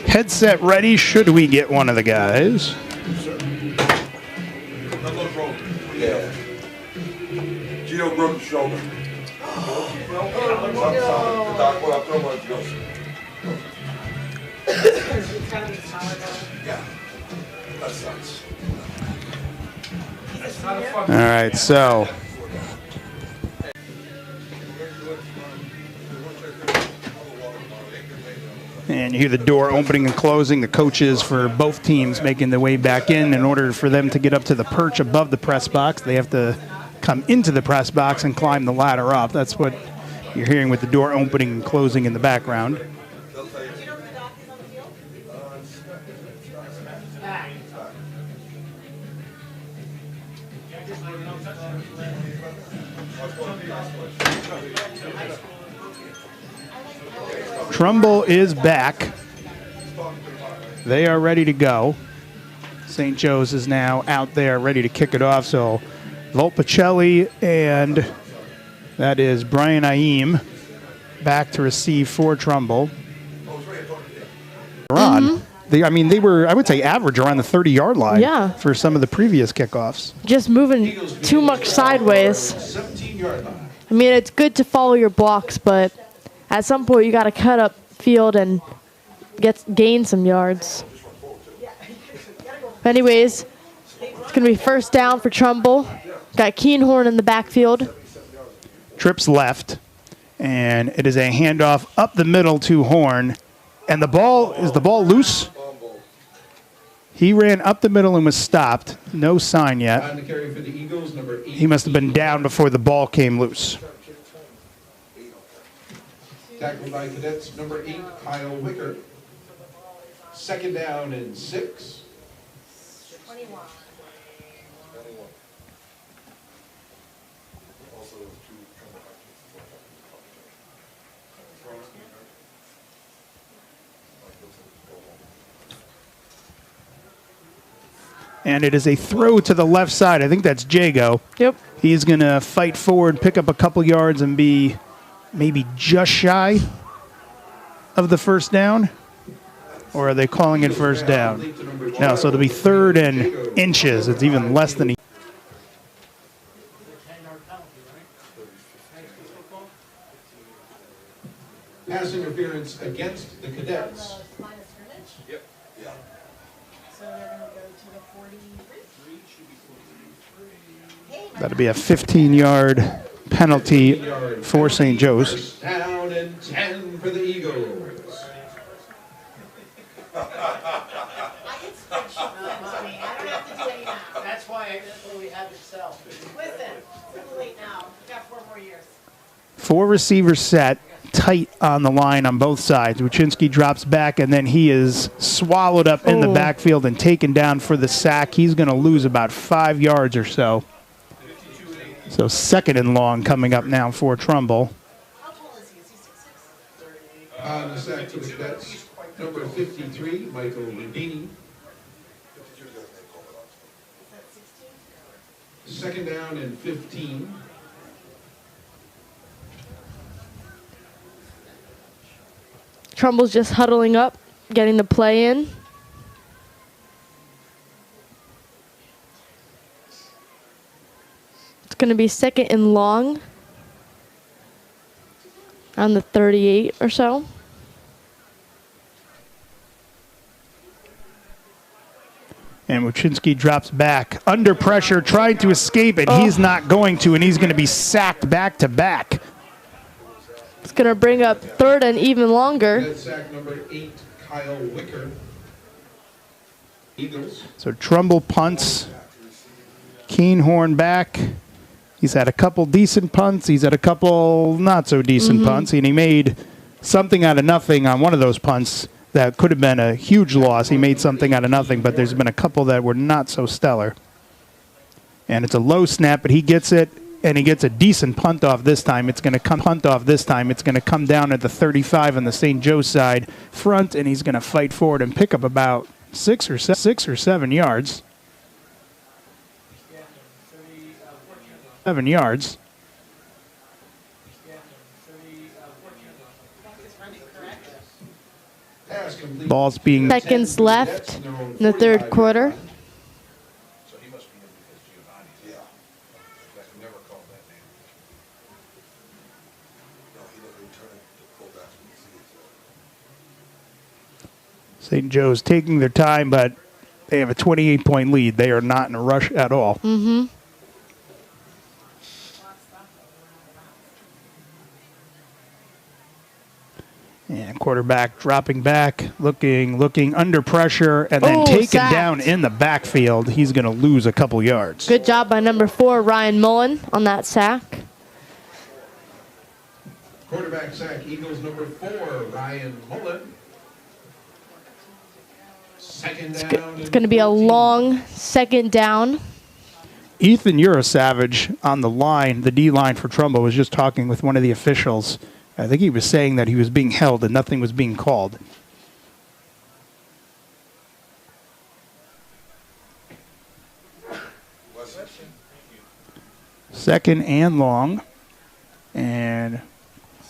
headset ready should we get one of the guys. Yeah. Gino broke his shoulder. That sucks. All right, so and you hear the door opening and closing. The coaches for both teams making their way back in order for them to get up to the perch above the press box. They have to come into the press box and climb the ladder up. That's what you're hearing with the door opening and closing in the background. Trumbull is back. They are ready to go. St. Joe's is now out there ready to kick it off. So Volpicelli and that is Brian Aim back to receive for Trumbull. They were, I would say, average around the 30-yard line for some of the previous kickoffs. Just moving too much sideways. I mean, it's good to follow your blocks, but at some point you got to cut up backfield and gain some yards. Anyways, it's going to be first down for Trumbull. Got Keenhorn in the backfield. Trips left, and it is a handoff up the middle to Horn. And the ball loose? He ran up the middle and was stopped. No sign yet. On the carry for the Eagles, number 8. He must have been down before the ball came loose. Tackled by Cadets, number 8, Kyle Wicker. Second down and 6. 21. And it is a throw to the left side. I think that's Jago. Yep. He's going to fight forward, pick up a couple yards, and be maybe just shy of the first down. Or are they calling it first down? No, so it'll be 3rd and inches. It's even less than a... Pass interference against the Cadets. Yep. Yeah. So they're going to go to the 43. That'll be a 15-yard penalty for St. Joe's. First down and 10 for the Eagles. That's why we have Excel. Listen, it's too late now. We've got 4 more years. 4 receivers set, tight on the line on both sides. Wuczynski drops back, and then he is swallowed up in the backfield and taken down for the sack. He's going to lose about 5 yards or so. So 2nd and long coming up now for Trumbull. On the sack for the Cadets, number 53, Michael Rubini. Second down and 15. Trumbull's just huddling up, getting the play in. It's going to be 2nd and long on the 38 or so. And Wuczynski drops back under pressure, trying to escape it. He's not going to, and he's going to be sacked back to back. It's going to bring up 3rd and even longer. Sack number 8, Kyle Wicker. Eagles. So Trumbull punts. Keenhorn back. He's had a couple decent punts. He's had a couple not so decent punts. And he made something out of nothing on one of those punts that could have been a huge loss. He made something out of nothing, but there's been a couple that were not so stellar. And it's a low snap, but he gets it, and he gets a decent punt off this time. It's going to come down at the 35 on the St. Joe side front, and he's going to fight forward and pick up about 6 or 7 yards. 7 yards. Ball's being... Seconds left in the 3rd quarter. St. Joe's taking their time, but they have a 28-point lead. They are not in a rush at all. And quarterback dropping back, looking under pressure, and then taken down in the backfield. He's going to lose a couple yards. Good job by number 4, Ryan Mullen, on that sack. Quarterback sack, Eagles number 4, Ryan Mullen. Second down. It's going to be a long 2nd down. Ethan Urosavage on the line, the D line for Trumbull, was just talking with one of the officials. I think he was saying that he was being held and nothing was being called. Second and long. And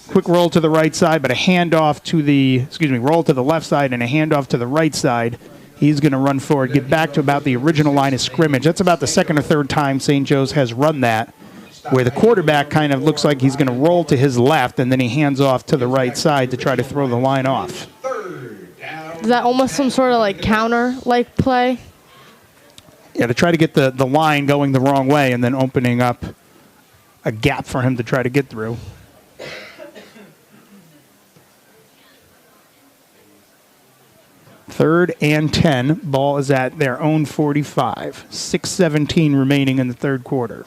quick roll to the right side, but a handoff to the, roll to the left side and a handoff to the right side. He's going to run forward, get back to about the original line of scrimmage. That's about the 2nd or 3rd time St. Joe's has run that. where the quarterback kind of looks like he's going to roll to his left, and then he hands off to the right side to try to throw the line off. Is that almost some sort of like counter-like play? Yeah, to try to get the line going the wrong way and then opening up a gap for him to try to get through. Third and 10. Ball is at their own 45. 6:17 remaining in the third quarter.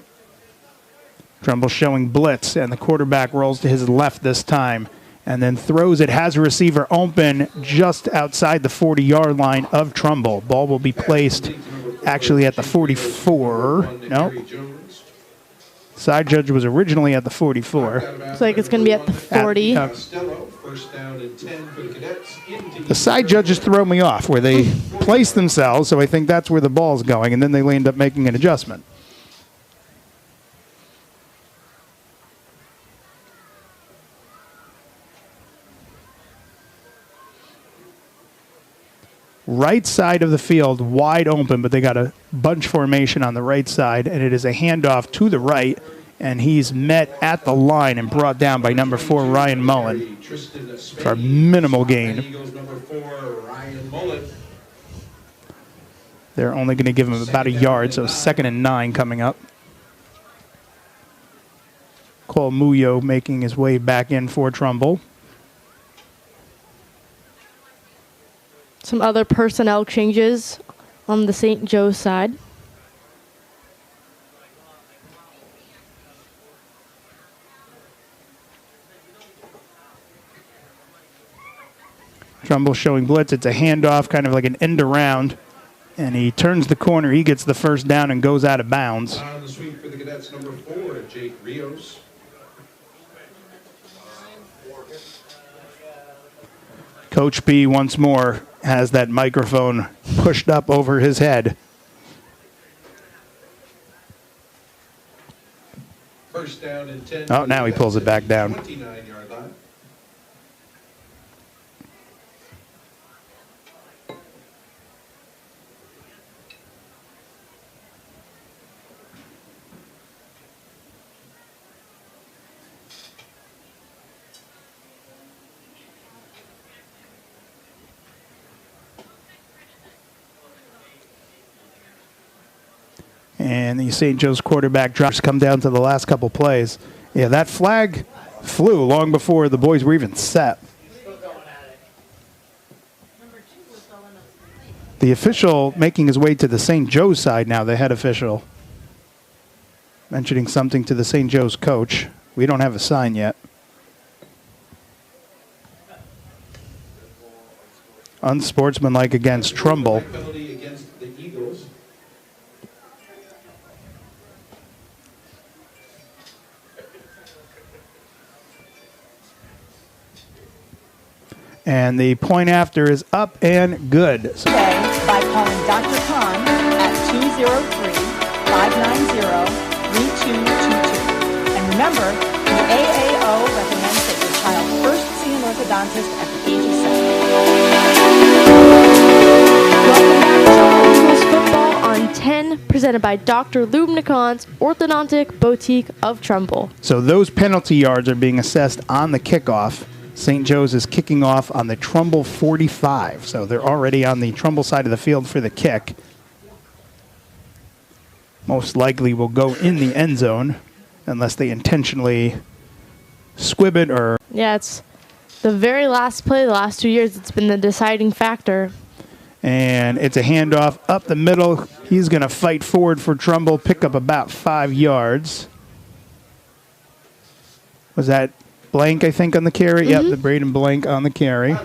Trumbull showing blitz, and the quarterback rolls to his left this time and then throws it. Has a receiver open just outside the 40-yard line of Trumbull. Ball will be placed actually at the 44. No. Side judge was originally at the 44. Looks like it's going to be at the 40. The side judges throw me off where they place themselves, so I think that's where the ball's going, and then they end up making an adjustment. Right side of the field, wide open, but they got a bunch formation on the right side, and it is a handoff to the right, and he's met at the line and brought down by number 4, Ryan Mullen, for a minimal gain. They're only going to give him about a yard, so 2nd and 9 coming up. Cole Muyo making his way back in for Trumbull. Some other personnel changes on the St. Joe's side. Trumbull showing blitz. It's a handoff, kind of like an end around, and he turns the corner. He gets the first down and goes out of bounds. On the sweep for the Cadets, number 4, Jake Rios. Coach B once more has that microphone pushed up over his head. First down and 10. Oh, now he pulls it back down. 29-yard line. And the St. Joe's quarterback drops come down to the last couple plays. Yeah, that flag flew long before the boys were even set. The official making his way to the St. Joe's side now, the head official. Mentioning something to the St. Joe's coach. We don't have a sign yet. Unsportsmanlike against Trumbull. Penalty against the Eagles. And the point after is up and good. Today by calling Dr. Khan at 203-590-3222. And remember, the AAO recommends that your child first see an orthodontist at the age of 7. Welcome back to Eagles Football on 10, presented by Dr. Lubnikon's Orthodontic Boutique of Trumbull. So those penalty yards are being assessed on the kickoff. St. Joe's is kicking off on the Trumbull 45. So they're already on the Trumbull side of the field for the kick. Most likely will go in the end zone unless they intentionally squib it or... Yeah, it's the very last play the last 2 years. It's been the deciding factor. And it's a handoff up the middle. He's going to fight forward for Trumbull, pick up about 5 yards. Was that Blank, I think, on the carry? Mm-hmm. Yep, the Braden Blank on the carry.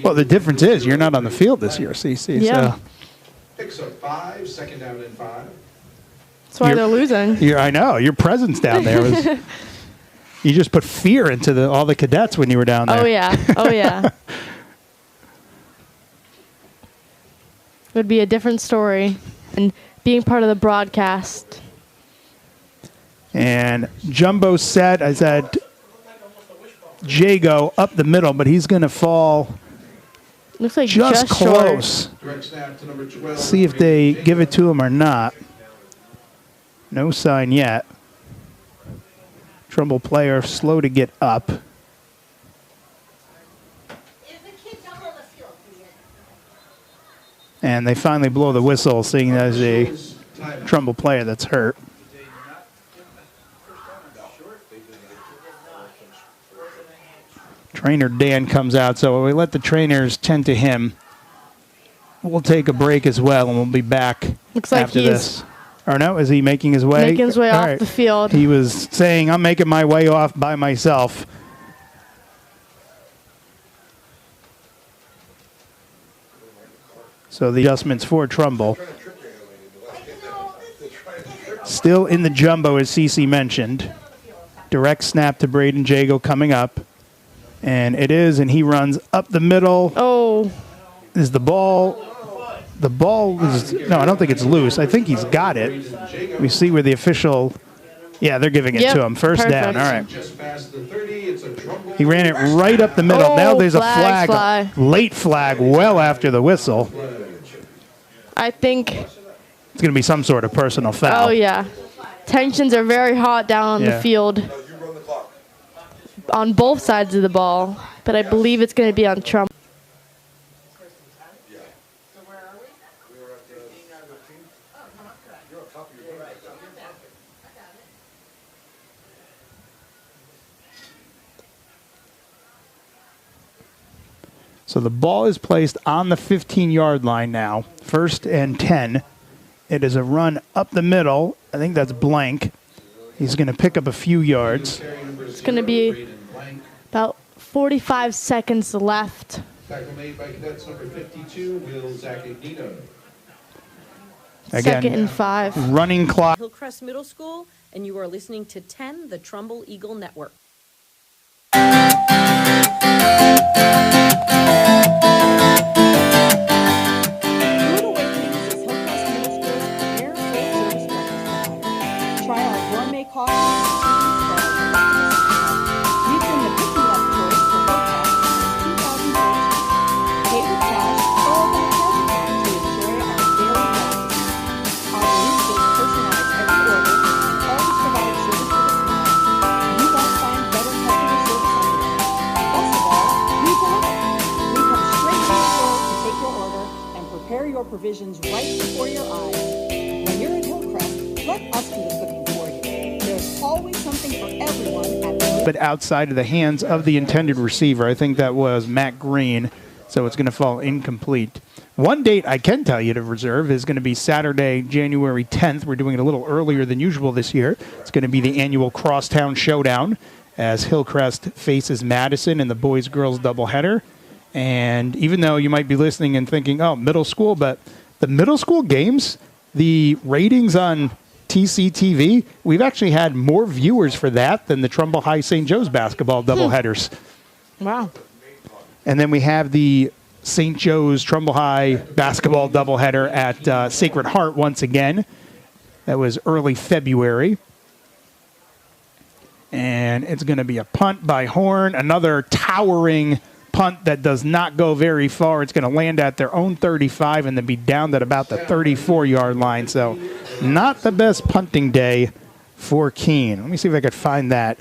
Well, the difference is you're not on the field this year, CC. Yeah. So Picks up 5, 2nd down and 5. That's why they're losing. I know. Your presence down there was... You just put fear into all the cadets when you were down there. Oh, yeah. Oh, yeah. It would be a different story. And being part of the broadcast. And Jumbo set, I said, Jago up the middle, but he's going to fall Looks like just close. Direct snap to number 12. See if they give it to him or not. No sign yet. Trumbull player slow to get up. And they finally blow the whistle, seeing as a Trumbull player that's hurt. Trainer Dan comes out, so we let the trainers tend to him. We'll take a break as well, and we'll be back Looks like after he's this. Or no, is he making his way? Making his way All off the field. He was saying, I'm making my way off by myself. So the adjustments for Trumbull. Still in the jumbo, as Cece mentioned. Direct snap to Braden Jago coming up. And it is, and he runs up the middle. Oh. Is the ball... The ball is... No, I don't think it's loose. I think he's got it. We see where the official... Yeah, they're giving it to him. First down. All right. He ran it right up the middle. Oh, now there's a flag. Late flag well after the whistle. I think... It's going to be some sort of personal foul. Oh, yeah. Tensions are very hot down on the field. On both sides of the ball. But I believe it's going to be on Trump. So the ball is placed on the 15-yard line now. 1st and 10. It is a run up the middle. I think that's blank. He's going to pick up a few yards. It's going to be about 45 seconds left. Tackle made by cadets number 52, Will Zaccagnino. Again, 2nd and 5. Running clock. Hillcrest Middle School, and you are listening to 10, the Trumbull Eagle Network. Try our gourmet coffee. We've been the picking up choice for Hillcrest since 2013. Pay with cash or open a credit card to enjoy our daily recipes. Our baristas personalize every order and always provide service with a smile. You won't find better customer service anywhere. Best of all, we deliver. We come straight to your door to take your order and prepare your provisions right before your eyes. When you're in Hillcrest, let us do the cooking for you. There's always something for everyone at the... But outside of the hands of the intended receiver. I think that was Matt Green, so it's going to fall incomplete. One date I can tell you to reserve is going to be Saturday, January 10th. We're doing it a little earlier than usual this year. It's going to be the annual Crosstown Showdown as Hillcrest faces Madison in the boys-girls doubleheader. And even though you might be listening and thinking, oh, middle school, but the middle school games, the ratings on TCTV, we've actually had more viewers for that than the Trumbull High St. Joe's basketball doubleheaders. Wow. And then we have the St. Joe's Trumbull High basketball doubleheader at Sacred Heart once again. That was early February. And it's going to be a punt by Horn, another towering punt that does not go very far. It's going to land at their own 35 and then be down at about the 34-yard line. So not the best punting day for Keene. Let me see if I could find that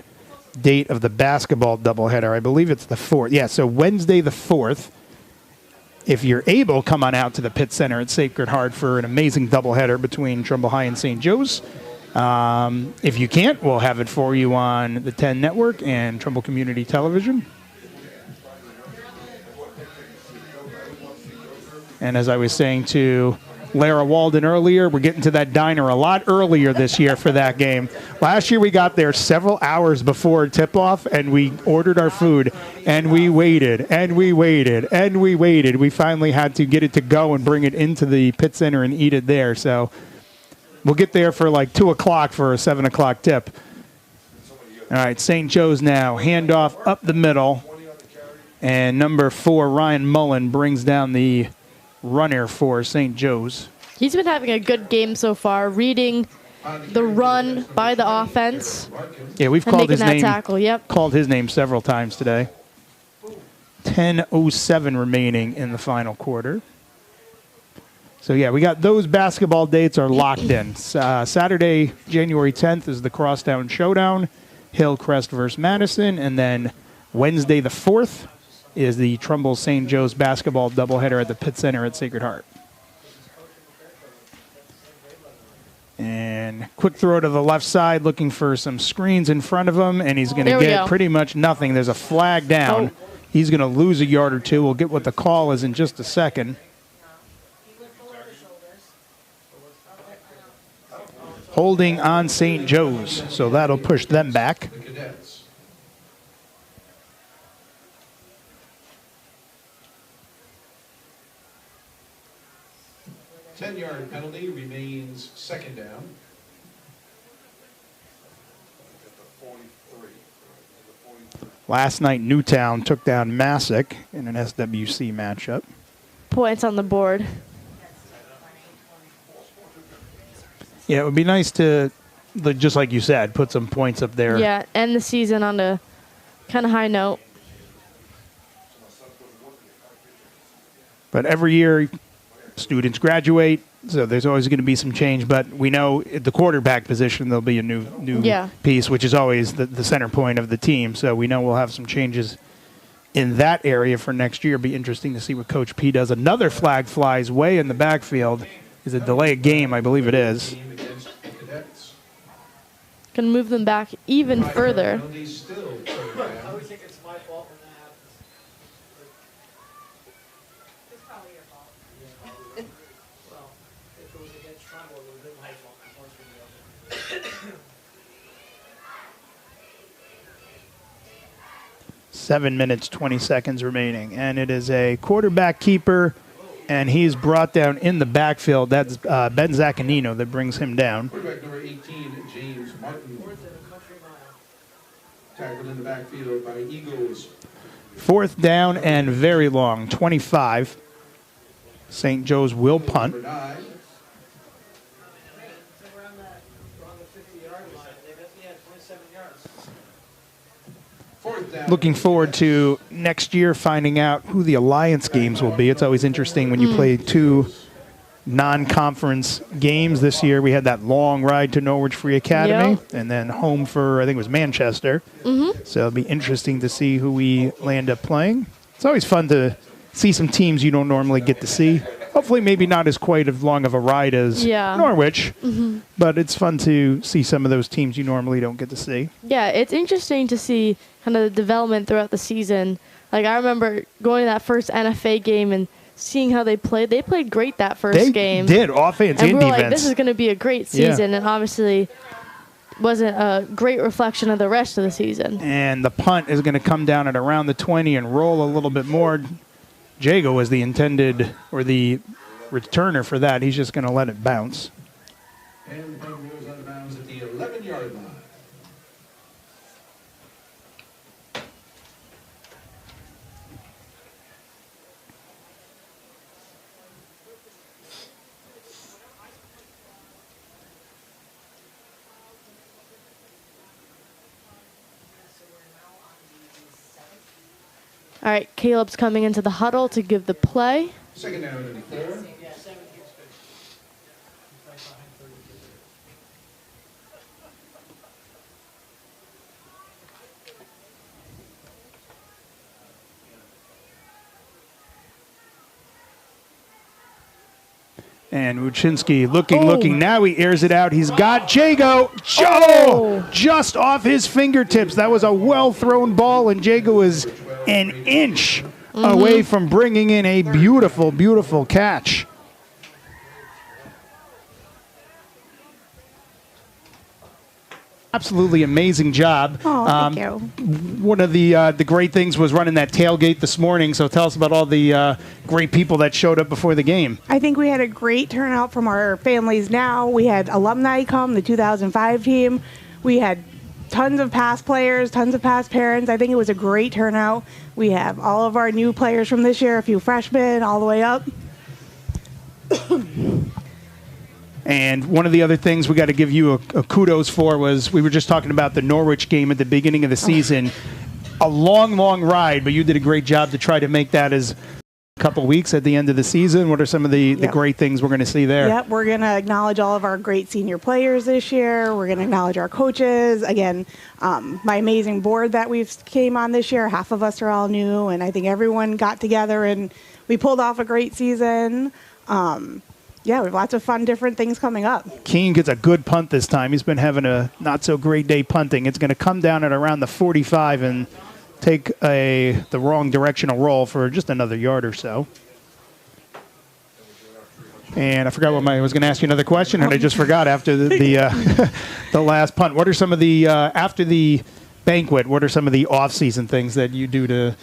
date of the basketball doubleheader. I believe it's the 4th. Yeah, so Wednesday the 4th. If you're able, come on out to the Pitt Center at Sacred Heart for an amazing doubleheader between Trumbull High and St. Joe's. If you can't, we'll have it for you on the 10 Network and Trumbull Community Television. And as I was saying to Lara Walden earlier, we're getting to that diner a lot earlier this year for that game. Last year we got there several hours before tip-off, and we ordered our food, and we waited, and we waited, and we waited. We finally had to get it to go and bring it into the Pitt Center and eat it there. So we'll get there for like 2 o'clock for a 7 o'clock tip. All right, St. Joe's now. Handoff up the middle. And number 4, Ryan Mullen, brings down the runner for St. Joe's. He's been having a good game so far, reading the run by the offense. Yeah, we've called his name. Tackle, yep. Called his name several times today. 10:07 remaining in the final quarter. So yeah, we got those basketball dates are locked in. Saturday, January 10th is the Crosstown Showdown. Hillcrest versus Madison, and then Wednesday the 4th is the Trumbull St. Joe's basketball doubleheader at the Pitt Center at Sacred Heart. And quick throw to the left side, looking for some screens in front of him, and he's going to get pretty much nothing. There's a flag down. He's going to lose a yard or two. We'll get what the call is in just a second. Holding on St. Joe's, so that'll push them back. 10-yard penalty remains second down. Last night, Newtown took down Massac in an SWC matchup. Points on the board. Yeah, it would be nice to, just like you said, put some points up there. Yeah, end the season on a kind of high note. But every year, students graduate, so there's always going to be some change. But we know at the quarterback position, there'll be a new piece, which is always the center point of the team. So we know we'll have some changes in that area for next year. Be interesting to see what Coach P does. Another flag flies way in the backfield. Is a delay of game, I believe it is. Can move them back even further. Seven minutes, 20 seconds remaining. And it is a quarterback keeper, and he's brought down in the backfield. That's Ben Zaccanino that brings him down. Quarterback number 18, James Martin. Tackled in the backfield by Eagles. 4th down and very long, 25. St. Joe's will punt. Looking forward to next year finding out who the Alliance games will be. It's always interesting when you play two non-conference games. This year we had that long ride to Norwich Free Academy and then home for, I think it was Manchester. So it'll be interesting to see who we land up playing. It's always fun to see some teams you don't normally get to see. Hopefully maybe not as quite as long of a ride as Norwich, but it's fun to see some of those teams you normally don't get to see. Yeah, it's interesting to see kind of the development throughout the season. Like, I remember going to that first NFA game and seeing how they played. They played great that first game. They did, offense and we were defense. like, this is going to be a great season, and obviously wasn't a great reflection of the rest of the season. And the punt is going to come down at around the 20 and roll a little bit more. Jago was the intended, or the returner for that. He's just going to let it bounce. And the punt goes out of bounds at the 11-yard line. All right, Caleb's coming into the huddle to give the play. Second down and 4. And Wuczynski looking. Now he airs it out. He's got Jago. Just off his fingertips. That was a well-thrown ball, and Jago was an inch away from bringing in a beautiful, beautiful catch. Absolutely amazing job. Thank you. One of the great things was running that tailgate this morning. So tell us about all the great people that showed up before the game. I think we had a great turnout from our families now. We had alumni come, the 2005 team. We had tons of past players, tons of past parents. I think it was a great turnout. We have all of our new players from this year, a few freshmen, all the way up. And one of the other things we got to give you a kudos for was we were just talking about the Norwich game at the beginning of the season. A long, long ride, but you did a great job to try to make that as couple weeks at the end of the season. What are some of the great things we're going to see there? Yep, we're going to acknowledge all of our great senior players this year. We're going to acknowledge our coaches. Again, my amazing board that we've came on this year, half of us are all new, and I think everyone got together and we pulled off a great season. We have lots of fun, different things coming up. Keene gets a good punt this time. He's been having a not-so-great day punting. It's going to come down at around the 45 and take the wrong directional roll for just another yard or so. And I forgot I was going to ask you another question, and I just forgot after the last punt. What are some of the after the banquet? What are some of the off-season things that you do to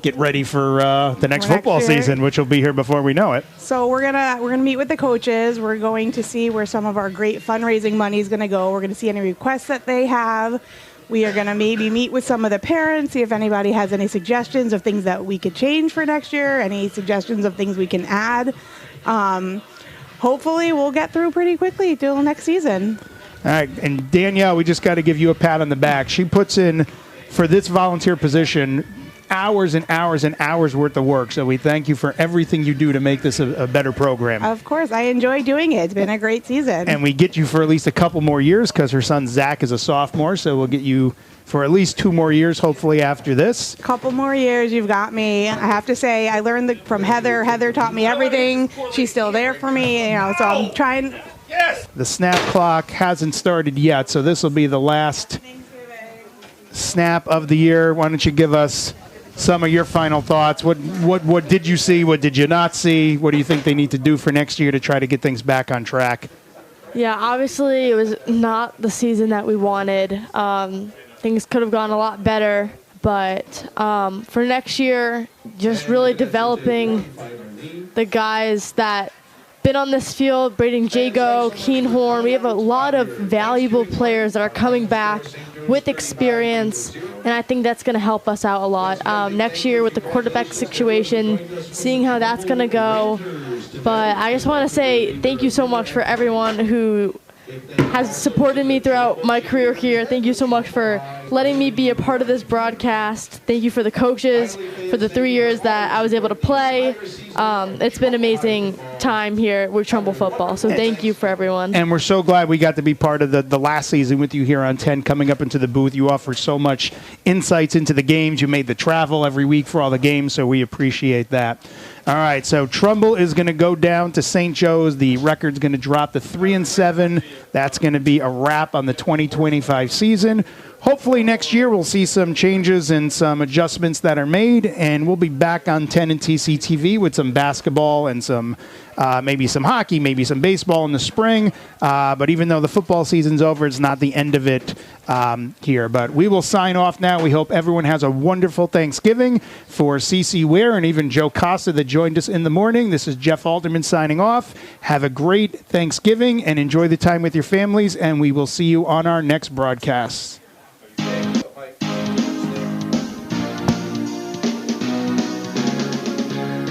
get ready for the next football season, which will be here before we know it? So we're gonna meet with the coaches. We're going to see where some of our great fundraising money is going to go. We're going to see any requests that they have. We are going to maybe meet with some of the parents, see if anybody has any suggestions of things that we could change for next year, any suggestions of things we can add. Hopefully we'll get through pretty quickly till next season. All right, and Danielle, we just got to give you a pat on the back. She puts in, for this volunteer position, hours and hours and hours worth of work. So we thank you for everything you do to make this a better program. Of course, I enjoy doing it. It's been a great season. And we get you for at least a couple more years because her son Zach is a sophomore. So we'll get you for at least 2 more years, hopefully, after this. Couple more years, you've got me. I have to say, I learned from Heather. Heather taught me everything. She's still there for me, so I'm trying. The snap clock hasn't started yet, so this will be the last snap of the year. Why don't you give us some of your final thoughts? What did you see? What did you not see? What do you think they need to do for next year to try to get things back on track? Yeah, obviously it was not the season that we wanted. Things could have gone a lot better, but for next year, just really developing the guys that been on this field, Braden Jago, Keenhorn. We have a lot of valuable players that are coming back with experience, and I think that's going to help us out a lot. Next year with the quarterback situation, seeing how that's going to go. But I just want to say thank you so much for everyone who has supported me throughout my career here. Thank you so much for letting me be a part of this broadcast. Thank you for the coaches for the 3 years that I was able to play. It's been an amazing time here with Trumbull football, so thank you for everyone. And we're so glad we got to be part of the last season with you here on 10, coming up into the booth. You offer so much insights into the games. You made the travel every week for all the games, so we appreciate that. All right, so Trumbull is going to go down to St. Joe's. The record's going to drop to 3-7. That's going to be a wrap on the 2025 season. Hopefully next year we'll see some changes and some adjustments that are made, and we'll be back on 10 and TCTV with some basketball and some maybe some hockey, maybe some baseball in the spring. But even though the football season's over, it's not the end of it here. But we will sign off now. We hope everyone has a wonderful Thanksgiving. For CC Ware and even Joe Costa that joined us in the morning, this is Jeff Alderman signing off. Have a great Thanksgiving and enjoy the time with your families, and we will see you on our next broadcast.